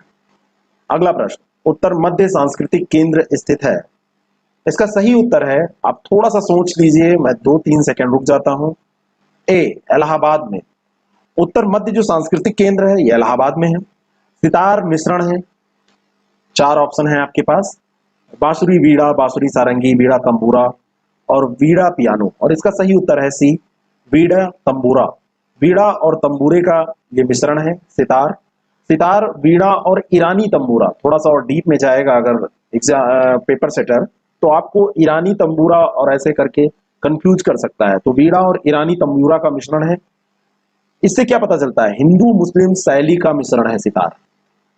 अगला प्रश्न, उत्तर मध्य सांस्कृतिक केंद्र स्थित है। इसका सही उत्तर है, आप थोड़ा सा सोच लीजिए, मैं 2-3 सेकंड रुक जाता हूं। ए, इलाहाबाद में। उत्तर मध्य जो सांस्कृतिक केंद्र है ये इलाहाबाद में है। सितार मिश्रण है। 4 ऑप्शन है आपके पास, बांसुरी वीणा, बांसुरी सारंगी, वीणा तंबूरा और वीणा पियानो। और इसका सही उत्तर है सी, वीणा तंबूरा। वीणा और तंबूरे का ये मिश्रण है सितार। सितार, वीणा और ईरानी तंबूरा। थोड़ा सा और डीप में जाएगा अगर पेपर सेटर, तो आपको ईरानी तंबूरा और ऐसे करके कंफ्यूज कर सकता है। तो वीणा और ईरानी तंबूरा का मिश्रण है। इससे क्या पता चलता है, हिंदू मुस्लिम शैली का मिश्रण है सितार।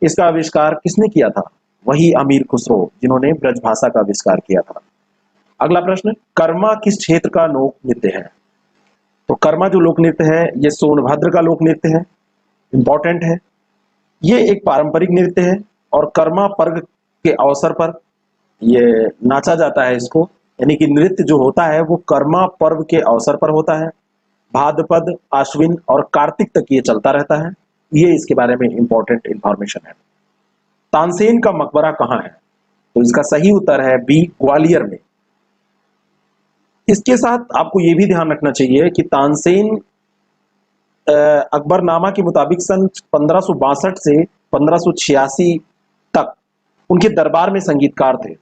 इसका आविष्कार किसने किया था, वही अमीर खुसरो जिन्होंने ब्रज भाषा का आविष्कार किया था। अगला प्रश्न, कर्मा किस क्षेत्र का लोक नृत्य है। तो कर्मा जो लोक नृत्य है ये सोनभद्र का लोक नृत्य है, इंपॉर्टेंट है। ये एक पारंपरिक नृत्य है और कर्मा पर्व के अवसर पर ये नाचा जाता है इसको, यानी कि नृत्य जो होता है वो कर्मा पर्व के अवसर पर होता है। भाद्रपद, आश्विन और कार्तिक तक ये चलता रहता है। ये इसके बारे में इंपॉर्टेंट इंफॉर्मेशन है। तानसेन का मकबरा कहाँ है, तो इसका सही उत्तर है बी, ग्वालियर में। इसके साथ आपको ये भी ध्यान रखना चाहिए कि तानसेन अकबरनामा के मुताबिक सन 1562 से 1586 तक उनके दरबार में संगीतकार थे,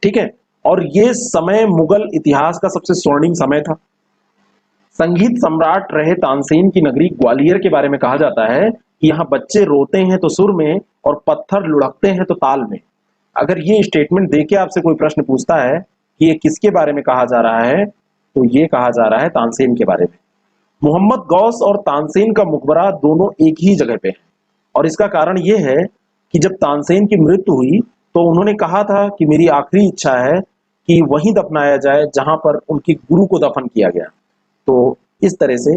ठीक है। और ये समय मुगल इतिहास का सबसे स्वर्णिम समय था। संगीत सम्राट रहे तानसेन की नगरी ग्वालियर के बारे में कहा जाता है कि यहाँ बच्चे रोते हैं तो सुर में और पत्थर लुढ़कते हैं तो ताल में। अगर ये स्टेटमेंट देके आपसे कोई प्रश्न पूछता है कि ये किसके बारे में कहा जा रहा है, तो ये कहा जा रहा है तानसेन के बारे में। मोहम्मद गौस और तानसेन का मकबरा दोनों एक ही जगह पे है, और इसका कारण ये है कि जब तानसेन की मृत्यु हुई तो उन्होंने कहा था कि मेरी आखिरी इच्छा है कि वहीं दफनाया जाए जहां पर उनके गुरु को दफन किया गया। तो इस तरह से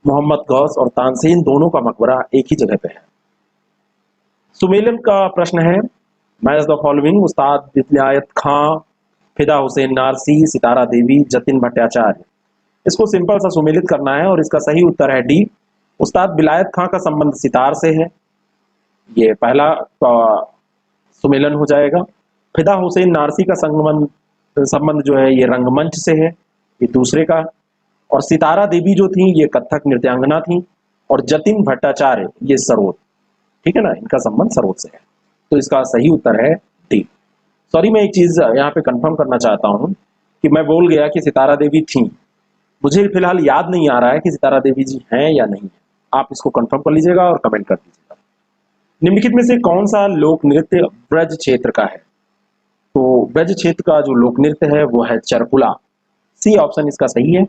मोहम्मद गौस और तानसेन दोनों का मकबरा एक ही जगह पे है। सुमेलन का प्रश्न है, मैच द फॉलोइंग, उस्ताद विलायत खां, फिदा हुसैन नारसी, सितारा देवी, जतिन भट्टाचार्य। इसको सिंपल सा सुमेलित करना है और इसका सही उत्तर है डी, उस्ताद विलायत खां का संबंध सितार से है। ये पहला सुमेलन हो जाएगा। फिदा हुसैन नारसी का संबंध जो है ये रंगमंच से है, ये दूसरे का। और सितारा देवी जो थी ये कथक नृत्यांगना थी, और जतिन भट्टाचार्य ये सरोद, ठीक है ना, इनका संबंध सरोद से है। तो इसका सही उत्तर है डी। सॉरी, मैं एक चीज यहाँ पे कंफर्म करना चाहता हूँ कि मैं बोल गया कि सितारा देवी थी, मुझे फिलहाल याद नहीं आ रहा है कि सितारा देवी जी हैं या नहीं है। आप इसको कंफर्म कर लीजिएगा और कमेंट कर दीजिएगा। निम्नलिखित में से कौन सा लोक नृत्य ब्रज क्षेत्र का है, तो ब्रज क्षेत्र का जो लोक नृत्य है वो है चरकुला। सी ऑप्शन इसका सही है।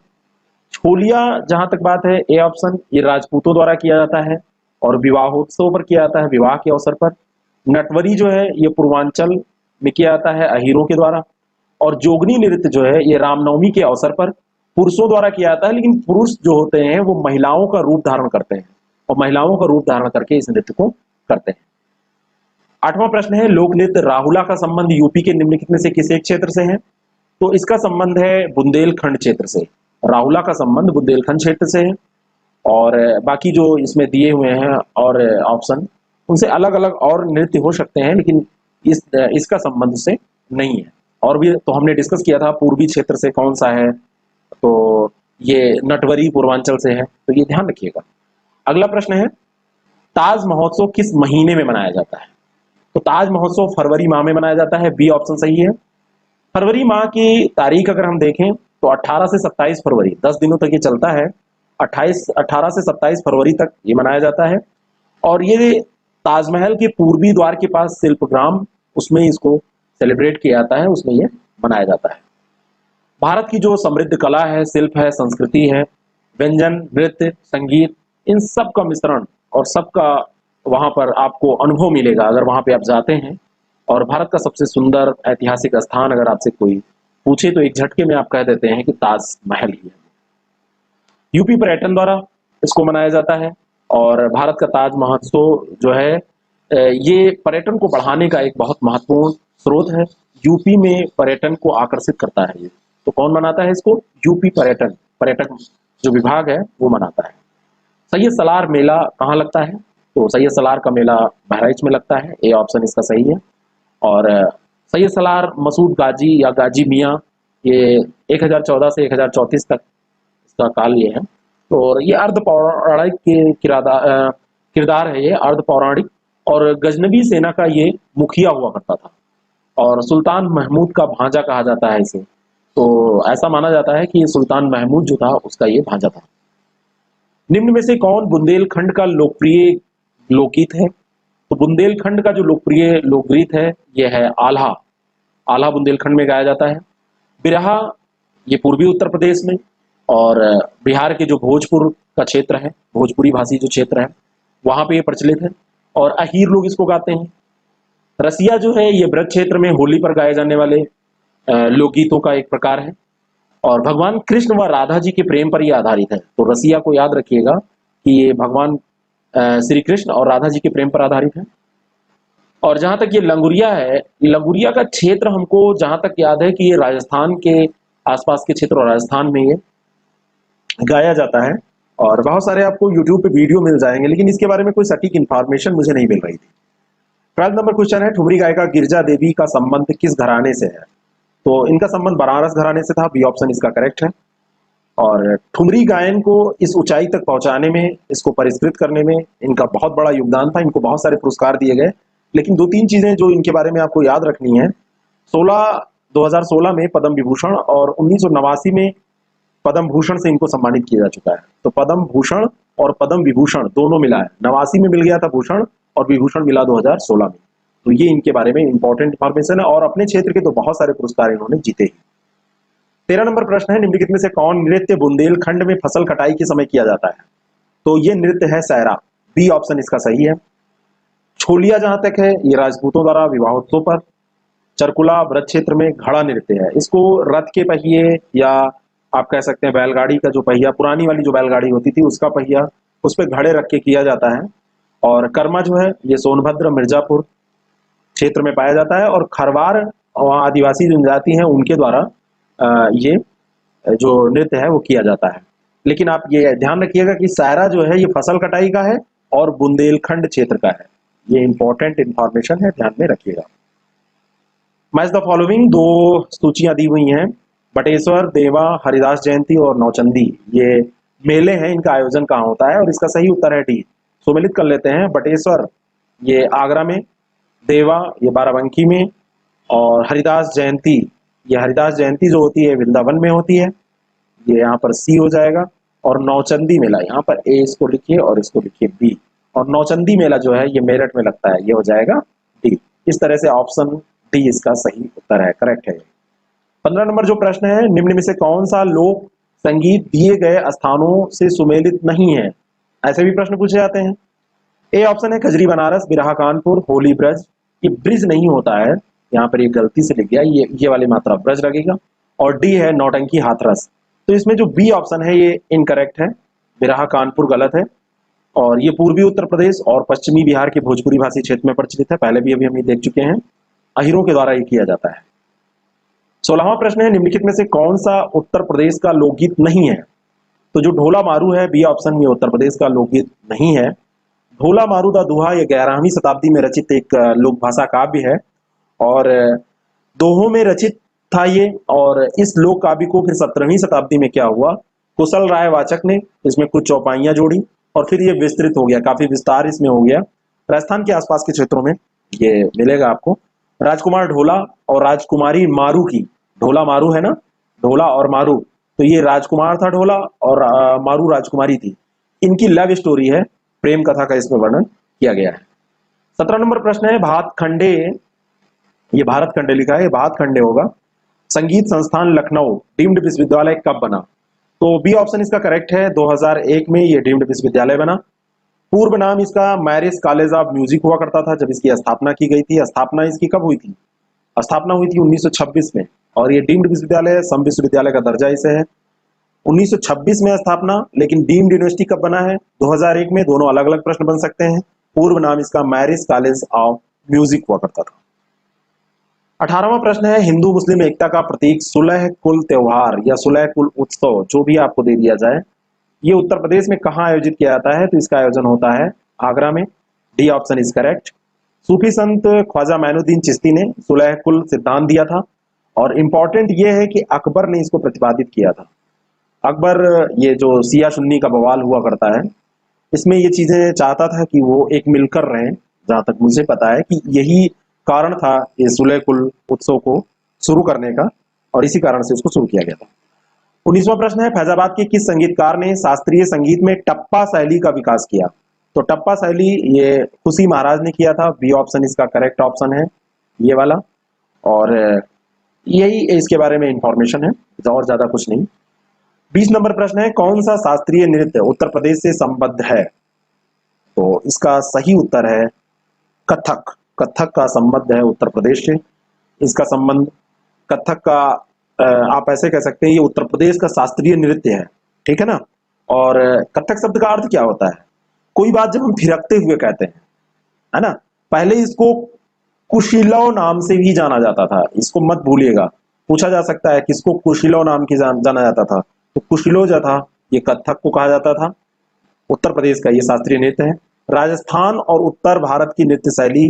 छोलिया जहां तक बात है, ए ऑप्शन, ये राजपूतों द्वारा किया जाता है और विवाहोत्सव पर किया जाता है, विवाह के अवसर पर। नटवरी जो है ये पूर्वांचल में किया जाता है अहीरों के द्वारा। और जोगनी नृत्य जो है ये रामनवमी के अवसर पर पुरुषों द्वारा किया जाता है, लेकिन पुरुष जो होते हैं वो महिलाओं का रूप धारण करते हैं और महिलाओं का रूप धारण करके इस नृत्य को करते हैं। 8वां प्रश्न है, लोक नृत्य राहुला का संबंध यूपी के निम्नलिखित में से किस एक क्षेत्र से है, तो इसका संबंध है बुंदेलखंड क्षेत्र से। राहुला का संबंध बुंदेलखंड क्षेत्र से है। और बाकी जो इसमें दिए हुए हैं और ऑप्शन, उनसे अलग अलग और नृत्य हो सकते हैं, लेकिन इसका संबंध से नहीं है। और भी तो हमने डिस्कस किया था पूर्वी क्षेत्र से कौन सा है, तो ये नटवरी पूर्वांचल से है, तो ये ध्यान रखिएगा। अगला प्रश्न है, ताज महोत्सव किस महीने में मनाया जाता है, तो ताज महोत्सव फरवरी माह में मनाया जाता है। बी ऑप्शन सही है। फरवरी माह की तारीख अगर हम देखें तो 18 से 27 फरवरी, 10 दिनों तक ये चलता है। 18 से 27 फरवरी तक ये मनाया जाता है। और ये ताजमहल के पूर्वी द्वार के पास शिल्पग्राम, उसमें इसको सेलिब्रेट किया जाता है, उसमें ये मनाया जाता है। भारत की जो समृद्ध कला है, शिल्प है, संस्कृति है, व्यंजन, नृत्य, संगीत, इन सब का मिश्रण और सबका वहां पर आपको अनुभव मिलेगा अगर वहां पे आप जाते हैं। और भारत का सबसे सुंदर ऐतिहासिक स्थान अगर आपसे कोई पूछे तो एक झटके में आप कह देते हैं कि ताजमहल ही है। यूपी पर्यटन द्वारा इसको मनाया जाता है। और भारत का ताज महोत्सव जो है ये पर्यटन को बढ़ाने का एक बहुत महत्वपूर्ण स्रोत है। यूपी में पर्यटन को आकर्षित करता है ये। तो कौन मनाता है इसको? यूपी पर्यटक जो विभाग है वो मनाता है। सैयद सलार मेला कहाँ लगता है? तो सैयद सलार का मेला बहराइच में लगता है। ए ऑप्शन इसका सही है। और सैयद सलार मसूद गाजी या गाजी मियाँ ये 1014 से 1034 तक इसका काल ये है। तो ये अर्ध पौराणिक के किरदार है, ये अर्ध पौराणिक। और गजनबी सेना का ये मुखिया हुआ करता था और सुल्तान महमूद का भांजा कहा जाता है इसे। तो ऐसा माना जाता है कि सुल्तान महमूद जो था उसका ये भांजा था। निम्न में से कौन बुंदेलखंड का लोकप्रिय लोकगीत है? तो बुंदेलखंड का जो लोकप्रिय लोकगीत है ये है आल्हा। आल्हा बुंदेलखंड में गाया जाता है। बिरहा ये पूर्वी उत्तर प्रदेश में और बिहार के जो भोजपुर का क्षेत्र है, भोजपुरी भाषी जो क्षेत्र है वहां पे ये प्रचलित है और अहीर लोग इसको गाते हैं। रसिया जो है ये ब्रज क्षेत्र में होली पर गाए जाने वाले लोकगीतों का एक प्रकार है और भगवान कृष्ण व राधा जी के प्रेम पर ये आधारित है। तो रसिया को याद रखिएगा कि ये भगवान श्री कृष्ण और राधा जी के प्रेम पर आधारित है। और जहां तक ये लंगुरिया है, लंगुरिया का क्षेत्र हमको जहां तक याद है कि ये राजस्थान के आसपास के क्षेत्र और राजस्थान में ये गाया जाता है। और बहुत सारे आपको यूट्यूब पे वीडियो मिल जाएंगे, लेकिन इसके बारे में कोई सटीक इन्फॉर्मेशन मुझे नहीं मिल रही थी। 12 नंबर क्वेश्चन है, ठुमरी गायिका गिरजा देवी का संबंध किस घराने से है? तो इनका संबंध बनारस घराने से था। बी ऑप्शन इसका करेक्ट है। और ठुमरी गायन को इस ऊंचाई तक पहुंचाने में, इसको परिष्कृत करने में इनका बहुत बड़ा योगदान था। इनको बहुत सारे पुरस्कार दिए गए, लेकिन दो तीन चीजें जो इनके बारे में आपको याद रखनी है। 2016 में पद्म विभूषण और 1989 में पद्म भूषण से इनको सम्मानित किया जा चुका है। तो पद्म भूषण और पद्म विभूषण दोनों मिला है। 89 में मिल गया था भूषण और विभूषण मिला 2016 में। तो ये इनके बारे में इंपॉर्टेंट इंफॉर्मेशन है और अपने क्षेत्र के तो बहुत सारे पुरस्कार इन्होंने जीते ही। 13 नंबर प्रश्न है, निम्नलिखित में से कौन नृत्य बुंदेलखंड में फसल कटाई के समय किया जाता है? तो ये नृत्य है सैरा। बी ऑप्शन इसका सही है। छोलिया जहां तक है ये राजपूतों द्वारा विवाहोत्सव पर। चरकुला व्रत क्षेत्र में घड़ा नृत्य है। इसको रथ के पहिए या आप कह सकते हैं बैलगाड़ी का जो पहिया, पुरानी वाली जो बैलगाड़ी होती थी उसका पहिया, उस पर घड़े रख के किया जाता है। और कर्मा जो है ये सोनभद्र मिर्जापुर क्षेत्र में पाया जाता है। और खरवार वहाँ आदिवासी जनजाति हैं उनके द्वारा ये जो नृत्य है वो किया जाता है। लेकिन आप ये ध्यान रखिएगा कि सायरा जो है ये फसल कटाई का है और बुंदेलखंड क्षेत्र का है। ये इंपॉर्टेंट इंफॉर्मेशन है, ध्यान में रखिएगा। मैच द फॉलोइंग दो सूचियां दी हुई हैं, बटेश्वर, देवा, हरिदास जयंती और नौचंदी। ये मेले हैं, इनका आयोजन कहाँ होता है? और इसका सही उत्तर है डी। सुमेलित कर लेते हैं। बटेश्वर ये आगरा में, देवा ये बाराबंकी में, और हरिदास जयंती ये हरिदास जयंती जो होती है वृंदावन में होती है। ये यहाँ पर सी हो जाएगा। और नौचंदी मेला यहाँ पर ए इसको लिखिए और इसको लिखिए बी। और नौचंदी मेला जो है ये मेरठ में लगता है, ये हो जाएगा डी। इस तरह से ऑप्शन डी इसका सही उत्तर है, करेक्ट है। 15 नंबर जो प्रश्न है, निम्न में से कौन सा लोक संगीत दिए गए स्थानों से सुमेलित नहीं है? ऐसे भी प्रश्न पूछे जाते हैं। ए ऑप्शन है खजरी बनारस, बिरहा कानपुर, होली ब्रज। ये ब्रिज नहीं होता है, यहाँ पर ये गलती से लिख गया, ये वाली मात्रा ब्रज लगेगा। और डी है नौटंकी हाथरस। तो इसमें जो बी ऑप्शन है ये इनकरेक्ट है, बिरहा कानपुर गलत है। और ये पूर्वी उत्तर प्रदेश और पश्चिमी बिहार के भोजपुरी भाषी क्षेत्र में प्रचलित है। पहले भी अभी हम ये देख चुके हैं, अहीरों के द्वारा ये किया जाता है। 16वां प्रश्न है, निम्नलिखित में से कौन सा उत्तर प्रदेश का लोकगीत नहीं है? तो जो ढोला मारू है, बी ऑप्शन, ये उत्तर प्रदेश का लोकगीत नहीं है। ढोला मारू दा दुहा ये 11वीं शताब्दी में रचित एक लोक भाषा काव्य है और दोहों में रचित था ये। और इस लोक काव्य को फिर 17वीं शताब्दी में क्या हुआ, कुशल राय वाचक ने इसमें कुछ चौपाइयां जोड़ी और फिर ये विस्तृत हो गया, काफी विस्तार इसमें हो गया। राजस्थान के आसपास के क्षेत्रों में ये मिलेगा आपको। राजकुमार ढोला और राजकुमारी मारू की, ढोला मारू है ना, ढोला और मारू, तो ये राजकुमार था ढोला और मारू राजकुमारी थी। इनकी लव स्टोरी है, प्रेम कथा का इसमें वर्णन किया गया है। 17 नंबर प्रश्न है, भातखंडे, ये भारत खंडे लिखा है, ये भातखंडे होगा। संगीत संस्थान लखनऊ डीम्ड विश्वविद्यालय कब बना? तो बी ऑप्शन इसका करेक्ट है, 2001 में ये डीम्ड विश्वविद्यालय बना। पूर्व नाम इसका मैरिज कॉलेज ऑफ म्यूजिक हुआ करता था जब इसकी स्थापना की गई थी। स्थापना इसकी कब हुई थी? स्थापना हुई थी 1926 में, और ये डीम्ड विश्वविद्यालय, सम विश्वविद्यालय का दर्जा इसे है। 1926 में स्थापना, लेकिन डीम्ड यूनिवर्सिटी कब बना है? 2001 में। दोनों अलग अलग प्रश्न बन सकते हैं। पूर्व नाम इसका मैरिज कॉलेज ऑफ म्यूजिक हुआ करता था। 18वां प्रश्न है, हिंदू मुस्लिम एकता का प्रतीक सुलह कुल त्योहार या सुलह कुल उत्सव, जो भी आपको दे दिया जाए, ये उत्तर प्रदेश में कहाँ आयोजित किया जाता है? तो इसका आयोजन होता है आगरा में। D option is correct. सूफी संत ख्वाजा मैनुद्दीन चिश्ती ने सुलह कुल सिद्धांत दिया था, और इंपॉर्टेंट ये है कि अकबर ने इसको प्रतिपादित किया था। अकबर, ये जो सिया सुन्नी का बवाल हुआ करता है, इसमें ये चीजें चाहता था कि वो एक मिलकर रहें। जहां तक मुझे पता है कि यही कारण था ये सुलह कुल उत्सव को शुरू करने का, और इसी कारण से इसको शुरू किया गया था। 19वां प्रश्न है, फैजाबाद के किस संगीतकार ने शास्त्रीय संगीत में टप्पा शैली का विकास किया? तो टप्पा शैली ये खुशी महाराज ने किया था। बी ऑप्शन इसका करेक्ट ऑप्शन है, ये वाला। और यही इसके बारे में इंफॉर्मेशन है, और ज्यादा कुछ नहीं। 20 नंबर प्रश्न है, कौन सा शास्त्रीय नृत्य उत्तर प्रदेश से संबद्ध है? तो इसका सही उत्तर है कथक। कथक का संबंध है उत्तर प्रदेश से। इसका संबंध कथक का, आप ऐसे कह सकते हैं, ये उत्तर प्रदेश का शास्त्रीय नृत्य है, ठीक है ना। और कथक शब्द का अर्थ क्या होता है? कोई बात जब हम थिरकते हुए कहते हैं, है ना। पहले इसको कुशिलो नाम से भी जाना जाता था, इसको मत भूलिएगा। पूछा जा सकता है किसको कुशिलो नाम की जाना जाता था, तो कुशिलो जो था ये कथक को कहा जाता था। उत्तर प्रदेश का ये शास्त्रीय नृत्य है। राजस्थान और उत्तर भारत की नृत्य शैली,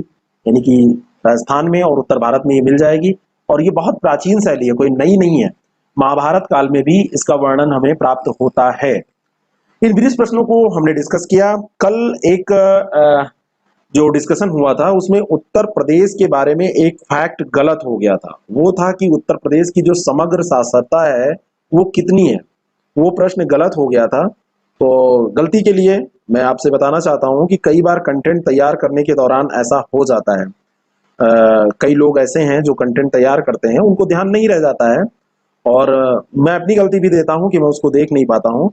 यानी कि राजस्थान में और उत्तर भारत में ये मिल जाएगी, और ये बहुत प्राचीन शैली है, कोई नई नहीं है। महाभारत काल में भी इसका वर्णन हमें प्राप्त होता है। इन 20 प्रश्नों को हमने डिस्कस किया। कल एक जो डिस्कशन हुआ था उसमें उत्तर प्रदेश के बारे में एक फैक्ट गलत हो गया था। वो था कि उत्तर प्रदेश की जो समग्र साक्षरता है वो कितनी है, वो प्रश्न गलत हो गया था। तो गलती के लिए मैं आपसे बताना चाहता हूं कि कई बार कंटेंट तैयार करने के दौरान ऐसा हो जाता है। कई लोग ऐसे हैं जो कंटेंट तैयार करते हैं, उनको ध्यान नहीं रह जाता है, और मैं अपनी गलती भी देता हूं कि मैं उसको देख नहीं पाता हूं।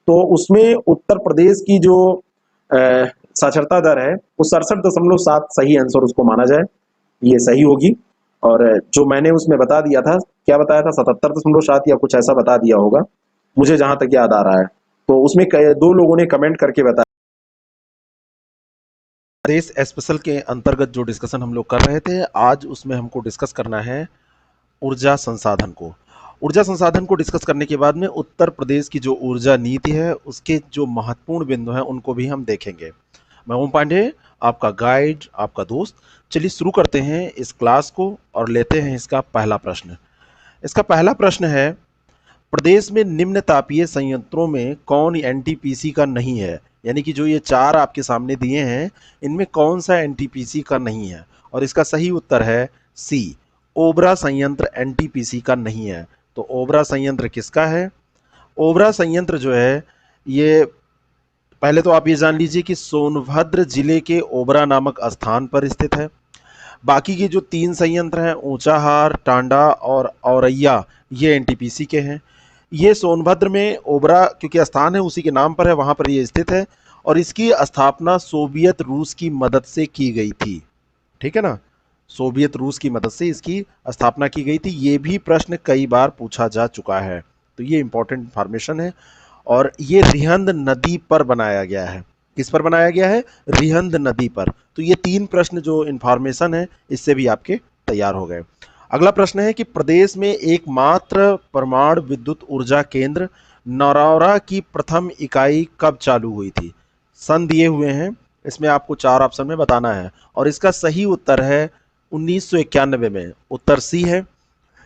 तो उसमें उत्तर प्रदेश की जो साक्षरता दर है वो 67.7 सही आंसर उसको माना जाए, ये सही होगी। और जो मैंने उसमें बता दिया था, क्या बताया था, 77.7 या कुछ ऐसा बता दिया होगा, मुझे जहां तक याद आ रहा है। तो उसमें 2 लोगों ने कमेंट करके बताया। प्रदेश स्पेशल के अंतर्गत जो डिस्कशन हम लोग कर रहे थे, आज उसमें हमको डिस्कस करना है ऊर्जा संसाधन को। ऊर्जा संसाधन को डिस्कस करने के बाद में उत्तर प्रदेश की जो ऊर्जा नीति है उसके जो महत्वपूर्ण बिंदु हैं उनको भी हम देखेंगे। मैं ओम पांडे, आपका गाइड, आपका दोस्त। चलिए शुरू करते हैं इस क्लास को और लेते हैं इसका पहला प्रश्न। इसका पहला प्रश्न है, प्रदेश में निम्न तापीय संयंत्रों में कौन एनटीपीसी का नहीं है? यानी कि जो ये 4 आपके सामने दिए हैं, इनमें कौन सा एनटीपीसी का नहीं है? और इसका सही उत्तर है सी, ओबरा संयंत्र एनटीपीसी का नहीं है। तो ओबरा संयंत्र किसका है? ओबरा संयंत्र जो है, ये पहले तो आप ये जान लीजिए कि सोनभद्र जिले के ओबरा नामक स्थान पर स्थित है। बाकी के जो 3 संयंत्र हैं, ऊंचाहार, टांडा और औरैया, ये एनटीपीसी के हैं। ये सोनभद्र में ओबरा क्योंकि स्थान है उसी के नाम पर है, वहाँ पर ये स्थित है, और इसकी स्थापना सोवियत रूस की मदद से की गई थी, ठीक है ना। सोवियत रूस की मदद से इसकी स्थापना की गई थी। ये भी प्रश्न कई बार पूछा जा चुका है, तो ये इंपॉर्टेंट इंफॉर्मेशन है। और ये रिहंद नदी पर बनाया गया है। किस पर बनाया गया है? रिहंद नदी पर। तो ये 3 प्रश्न जो इंफॉर्मेशन है इससे भी आपके तैयार हो गए। अगला प्रश्न है कि प्रदेश में एकमात्र परमाणु विद्युत ऊर्जा केंद्र नरौरा की प्रथम इकाई कब चालू हुई थी? सन दिए हुए हैं, इसमें आपको 4 ऑप्शन में बताना है, और इसका सही उत्तर है 1991 में, उत्तर सी है।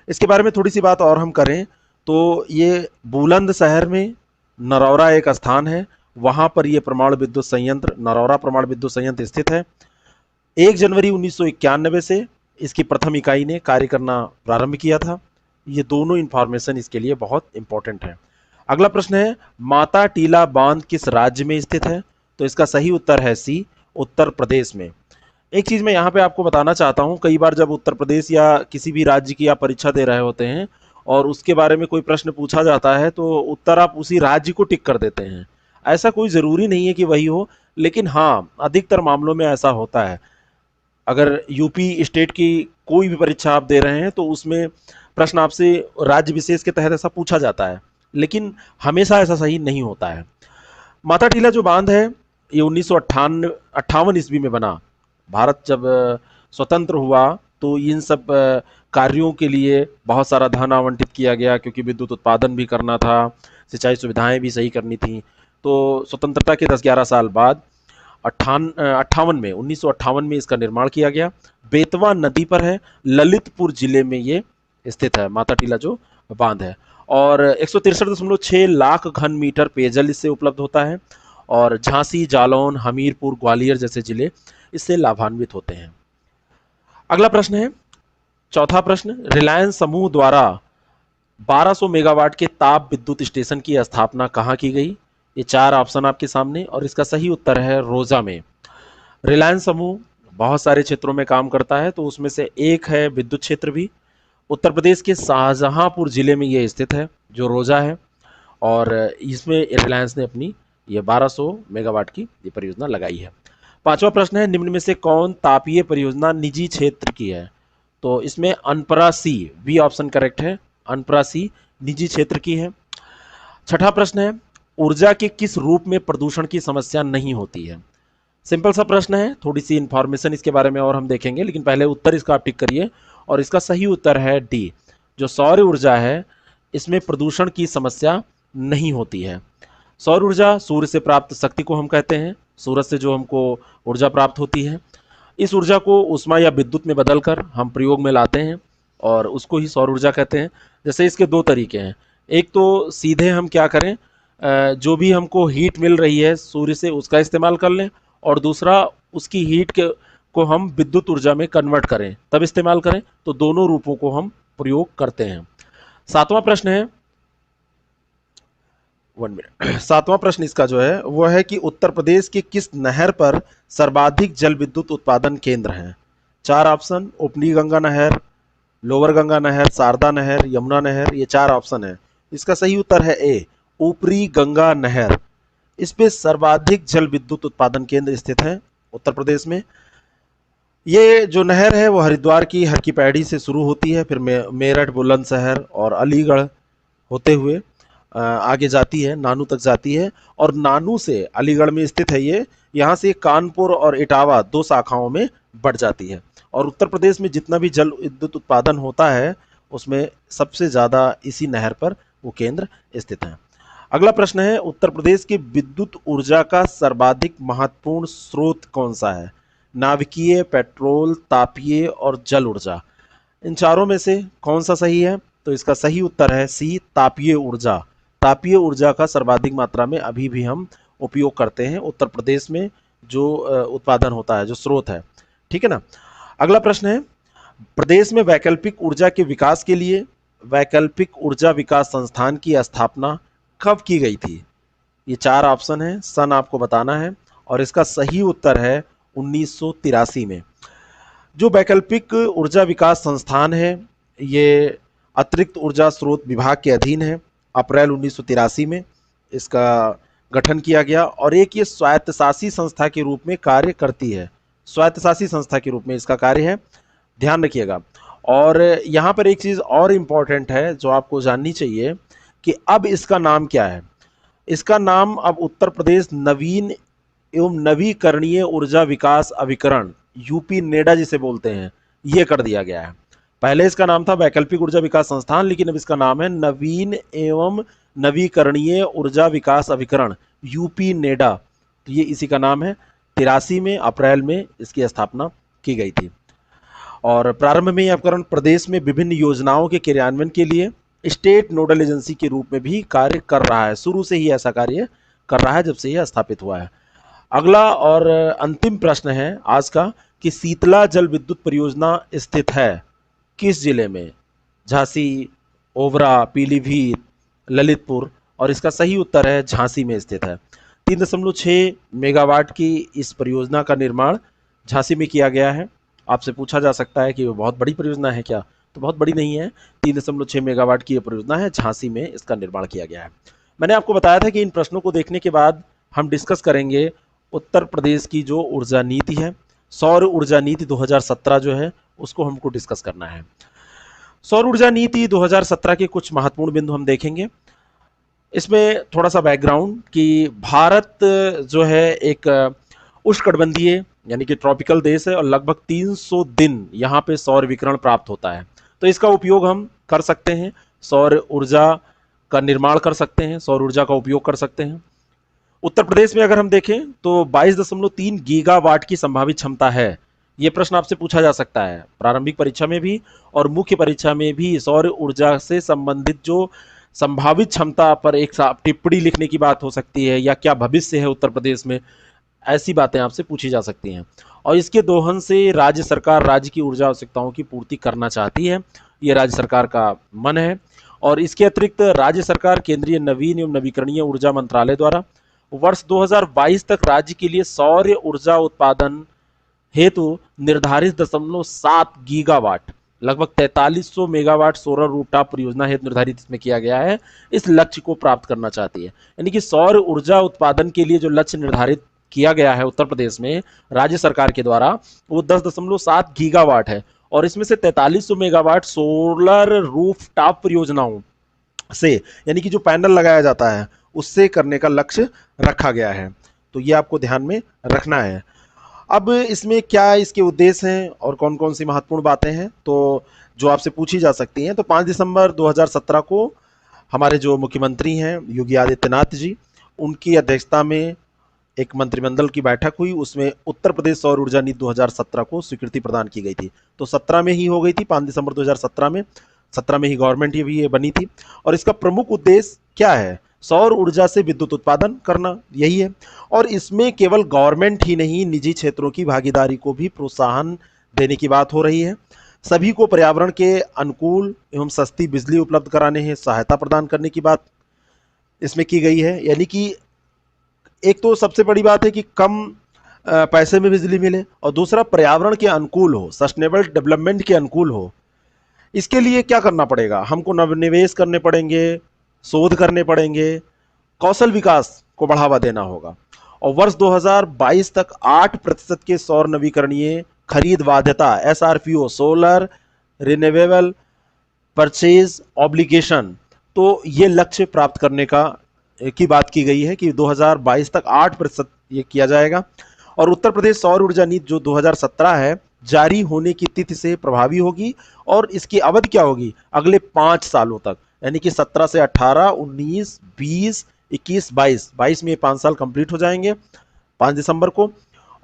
इसके बारे में थोड़ी सी बात और हम करें तो ये बुलंदशहर में नरौरा एक स्थान है, वहाँ पर ये परमाणु विद्युत संयंत्र, नरौरा परमाणु विद्युत संयंत्र स्थित है। 1 जनवरी 1991 से इसकी प्रथम इकाई ने कार्य करना प्रारंभ किया था। ये दोनों इंफॉर्मेशन इसके लिए बहुत इंपॉर्टेंट है। अगला प्रश्न है, माता टीला बांध किस राज्य में स्थित है? तो इसका सही उत्तर है सी, उत्तर प्रदेश में। एक चीज़ मैं यहाँ पे आपको बताना चाहता हूँ, कई बार जब उत्तर प्रदेश या किसी भी राज्य की आप परीक्षा दे रहे होते हैं और उसके बारे में कोई प्रश्न पूछा जाता है तो उत्तर आप उसी राज्य को टिक कर देते हैं। ऐसा कोई ज़रूरी नहीं है कि वही हो, लेकिन हाँ, अधिकतर मामलों में ऐसा होता है। अगर यूपी स्टेट की कोई भी परीक्षा आप दे रहे हैं तो उसमें प्रश्न आपसे राज्य विशेष के तहत ऐसा पूछा जाता है, लेकिन हमेशा ऐसा सही नहीं होता है। माता टीला जो बांध है ये 1958 ईस्वी में बना। भारत जब स्वतंत्र हुआ तो इन सब कार्यों के लिए बहुत सारा धन आवंटित किया गया, क्योंकि विद्युत उत्पादन भी करना था, सिंचाई सुविधाएं भी सही करनी थी। तो स्वतंत्रता के 10-11 साल बाद 1958 में इसका निर्माण किया गया। बेतवा नदी पर है, ललितपुर जिले में ये स्थित है, माता टीला जो बांध है। और 163.6 लाख घन मीटर पेयजल इससे उपलब्ध होता है, और झांसी, जालौन, हमीरपुर, ग्वालियर जैसे जिले इससे लाभान्वित होते हैं। अगला प्रश्न है, चौथा प्रश्न, रिलायंस समूह द्वारा 1200 मेगावाट के ताप विद्युत स्टेशन की स्थापना कहाँ की गई? ये 4 ऑप्शन आपके सामने, और इसका सही उत्तर है रोजा में। रिलायंस समूह बहुत सारे क्षेत्रों में काम करता है, तो उसमें से एक है विद्युत क्षेत्र भी। उत्तर प्रदेश के शाहजहांपुर जिले में ये स्थित है, जो रोजा है, और इसमें रिलायंस ने अपनी ये 1200 मेगावाट की ये परियोजना लगाई है। पांचवा प्रश्न है, निम्न में से कौन तापीय परियोजना निजी क्षेत्र की है? तो इसमें अनपरा सी, बी ऑप्शन करेक्ट है, अनपरा सी निजी क्षेत्र की है। छठा प्रश्न है, ऊर्जा के किस रूप में प्रदूषण की समस्या नहीं होती है? सिंपल सा प्रश्न है, थोड़ी सी इंफॉर्मेशन इसके बारे में और हम देखेंगे, लेकिन पहले उत्तर इसका आप टिक करिए, और इसका सही उत्तर है डी, जो सौर ऊर्जा है इसमें प्रदूषण की समस्या नहीं होती है। सौर ऊर्जा सूर्य से प्राप्त शक्ति को हम कहते हैं, सूरज से जो हमको ऊर्जा प्राप्त होती है, इस ऊर्जा को ऊष्मा या विद्युत में बदलकर हम प्रयोग में लाते हैं और उसको ही सौर ऊर्जा कहते हैं। जैसे इसके दो तरीके हैं, एक तो सीधे हम क्या करें, जो भी हमको हीट मिल रही है सूर्य से उसका इस्तेमाल कर लें, और दूसरा उसकी हीट को हम विद्युत ऊर्जा में कन्वर्ट करें, तब इस्तेमाल करें। तो दोनों रूपों को हम प्रयोग करते हैं। सातवां प्रश्न है, 1 मिनट, सातवां प्रश्न इसका जो है वो है कि उत्तर प्रदेश के किस नहर पर सर्वाधिक जल विद्युत उत्पादन केंद्र हैं? 4 ऑप्शन, ऊपरी गंगा नहर, लोअर गंगा नहर, शारदा नहर, यमुना नहर, ये 4 ऑप्शन है। इसका सही उत्तर है ए, ऊपरी गंगा नहर। इस पे सर्वाधिक जल विद्युत उत्पादन केंद्र स्थित है उत्तर प्रदेश में। ये जो नहर है वो हरिद्वार की हर की पैड़ी से शुरू होती है, फिर मेरठ, बुलंदशहर और अलीगढ़ होते हुए आगे जाती है, नानू तक जाती है, और नानू से अलीगढ़ में स्थित है ये, यहाँ से कानपुर और इटावा 2 शाखाओं में बढ़ जाती है। और उत्तर प्रदेश में जितना भी जल विद्युत उत्पादन होता है उसमें सबसे ज़्यादा इसी नहर पर वो केंद्र स्थित है। अगला प्रश्न है, उत्तर प्रदेश की विद्युत ऊर्जा का सर्वाधिक महत्वपूर्ण स्रोत कौन सा है? नाभिकीय, पेट्रोल, तापीय और जल ऊर्जा। इन चारों में से कौन सा सही है? तो इसका सही उत्तर है सी, तापीय ऊर्जा। तापीय ऊर्जा का सर्वाधिक मात्रा में अभी भी हम उपयोग करते हैं उत्तर प्रदेश में, जो उत्पादन होता है, जो स्रोत है। ठीक है ना। अगला प्रश्न है, प्रदेश में वैकल्पिक ऊर्जा के विकास के लिए वैकल्पिक ऊर्जा विकास संस्थान की स्थापना कब की गई थी? ये 4 ऑप्शन है, सन आपको बताना है, और इसका सही उत्तर है 1983 में। जो वैकल्पिक ऊर्जा विकास संस्थान है ये अतिरिक्त ऊर्जा स्रोत विभाग के अधीन है। अप्रैल 1983 में इसका गठन किया गया, और एक ये स्वायत्तशासी संस्था के रूप में कार्य करती है। स्वायत्तशासी संस्था के रूप में इसका कार्य है, ध्यान रखिएगा। और यहाँ पर एक चीज़ और इम्पॉर्टेंट है जो आपको जाननी चाहिए कि अब इसका नाम क्या है। इसका नाम अब उत्तर प्रदेश नवीन एवं नवीकरणीय ऊर्जा विकास अभिकरण, यूपी नेडा जिसे बोलते हैं, ये कर दिया गया है। पहले इसका नाम था वैकल्पिक ऊर्जा विकास संस्थान, लेकिन अब इसका नाम है नवीन एवं नवीकरणीय ऊर्जा विकास अभिकरण, यूपी नेडा। तो ये इसी का नाम है। 83 में अप्रैल में इसकी स्थापना की गई थी। और प्रारंभ में यह उपकरण प्रदेश में विभिन्न योजनाओं के क्रियान्वयन के लिए स्टेट नोडल एजेंसी के रूप में भी कार्य कर रहा है। शुरू से ही ऐसा कार्य कर रहा है जब से यह स्थापित हुआ है। अगला और अंतिम प्रश्न है आज का कि शीतला जल विद्युत परियोजना स्थित है किस जिले में? झांसी, ओबरा, पीलीभीत, ललितपुर, और इसका सही उत्तर है झांसी में स्थित है। 3.6 मेगावाट की इस परियोजना का निर्माण झांसी में किया गया है। आपसे पूछा जा सकता है कि वो बहुत बड़ी परियोजना है क्या? तो बहुत बड़ी नहीं है, 3.6 मेगावाट की ये परियोजना है, झांसी में इसका निर्माण किया गया है। मैंने आपको बताया था कि इन प्रश्नों को देखने के बाद हम डिस्कस करेंगे उत्तर प्रदेश की जो ऊर्जा नीति है, सौर ऊर्जा नीति 2017 जो है, उसको हमको डिस्कस करना है। सौर ऊर्जा नीति 2017 के कुछ महत्वपूर्ण बिंदु हम देखेंगे। इसमें थोड़ा सा बैकग्राउंड कि भारत जो है एक उष्णकटिबंधीय यानी कि ट्रॉपिकल देश है और लगभग 300 दिन यहाँ पे सौर विकिरण प्राप्त होता है। तो इसका उपयोग हम कर सकते हैं, सौर ऊर्जा का निर्माण कर सकते हैं, सौर ऊर्जा का उपयोग कर सकते हैं। उत्तर प्रदेश में अगर हम देखें तो 22.3 गीगावाट की संभावित क्षमता है। ये प्रश्न आपसे पूछा जा सकता है प्रारंभिक परीक्षा में भी और मुख्य परीक्षा में भी। सौर ऊर्जा से संबंधित जो संभावित क्षमता पर एक टिप्पणी लिखने की बात हो सकती है या क्या भविष्य है उत्तर प्रदेश में, ऐसी बातें आपसे पूछी जा सकती हैं। और इसके दोहन से राज्य सरकार राज्य की ऊर्जा आवश्यकताओं की पूर्ति करना चाहती है, ये राज्य सरकार का मन है। और इसके अतिरिक्त राज्य सरकार केंद्रीय नवीन एवं नवीकरणीय ऊर्जा मंत्रालय द्वारा वर्ष 2022 तक राज्य के लिए सौर ऊर्जा उत्पादन हेतु निर्धारित 0.7 गीगावाट लगभग 4300 मेगावाट सोलर रूफटॉप परियोजना हेतु निर्धारित इसमें किया गया है, इस लक्ष्य को प्राप्त करना चाहती है। यानी कि सौर ऊर्जा उत्पादन के लिए जो लक्ष्य निर्धारित किया गया है उत्तर प्रदेश में राज्य सरकार के द्वारा, वो 10.7 गीगावाट है और इसमें से 4300 मेगावाट सोलर रूफटॉप परियोजनाओं से यानी कि जो पैनल लगाया जाता है उससे करने का लक्ष्य रखा गया है। तो ये आपको ध्यान में रखना है। अब इसमें क्या इसके उद्देश्य हैं और कौन कौन सी महत्वपूर्ण बातें हैं तो जो आपसे पूछी जा सकती हैं। तो 5 दिसंबर 2017 को हमारे जो मुख्यमंत्री हैं योगी आदित्यनाथ जी, उनकी अध्यक्षता में एक मंत्रिमंडल की बैठक हुई, उसमें उत्तर प्रदेश सौर ऊर्जा नीति 2017 को स्वीकृति प्रदान की गई थी। तो 17 में ही हो गई थी, 5 दिसंबर 2017 में, 17 में ही गवर्नमेंट ये बनी थी। और इसका प्रमुख उद्देश्य क्या है? सौर ऊर्जा से विद्युत उत्पादन करना, यही है। और इसमें केवल गवर्नमेंट ही नहीं, निजी क्षेत्रों की भागीदारी को भी प्रोत्साहन देने की बात हो रही है। सभी को पर्यावरण के अनुकूल एवं सस्ती बिजली उपलब्ध कराने हेतु सहायता प्रदान करने की बात इसमें की गई है। यानी कि एक तो सबसे बड़ी बात है कि कम पैसे में बिजली मिले और दूसरा पर्यावरण के अनुकूल हो, सस्टेनेबल डेवलपमेंट के अनुकूल हो। इसके लिए क्या करना पड़ेगा? हमको नवनिवेश करने पड़ेंगे, शोध करने पड़ेंगे, कौशल विकास को बढ़ावा देना होगा। और वर्ष 2022 तक 8% के सौर नवीकरणीय खरीद बाध्यता SRPO solar renewable purchase obligation, तो ये लक्ष्य प्राप्त करने की बात की गई है कि 2022 तक 8% ये किया जाएगा। और उत्तर प्रदेश सौर ऊर्जा नीति जो 2017 है जारी होने की तिथि से प्रभावी होगी और इसकी अवधि क्या होगी? अगले 5 सालों तक, यानी कि 17 से 18, 19, 20, 21, 22 में 5 साल कंप्लीट हो जाएंगे 5 दिसंबर को।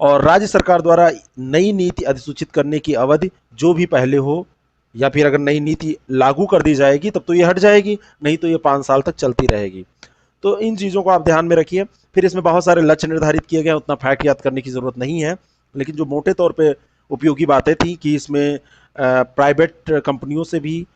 और राज्य सरकार द्वारा नई नीति अधिसूचित करने की अवधि जो भी पहले हो, या फिर अगर नई नीति लागू कर दी जाएगी तब तो ये हट जाएगी, नहीं तो ये 5 साल तक चलती रहेगी। तो इन चीज़ों को आप ध्यान में रखिए। फिर इसमें बहुत सारे लक्ष्य निर्धारित किए गए, उतना फैक्ट याद करने की ज़रूरत नहीं है, लेकिन जो मोटे तौर पे उपयोगी बातें थी कि इसमें प्राइवेट कंपनियों से भी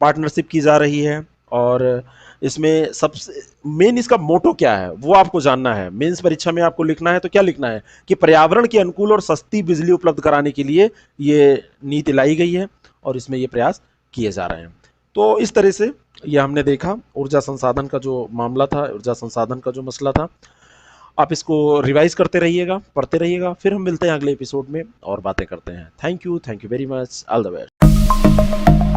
पार्टनरशिप की जा रही है। और इसमें सबसे मेन इसका मोटो क्या है वो आपको जानना है। मेंस परीक्षा में आपको लिखना है तो क्या लिखना है कि पर्यावरण के अनुकूल और सस्ती बिजली उपलब्ध कराने के लिए ये नीति लाई गई है और इसमें ये प्रयास किए जा रहे हैं। तो इस तरह से ये हमने देखा ऊर्जा संसाधन का जो मामला था, ऊर्जा संसाधन का जो मसला था। आप इसको रिवाइज करते रहिएगा, पढ़ते रहिएगा। फिर हम मिलते हैं अगले एपिसोड में और बातें करते हैं। Thank you very much, all the best.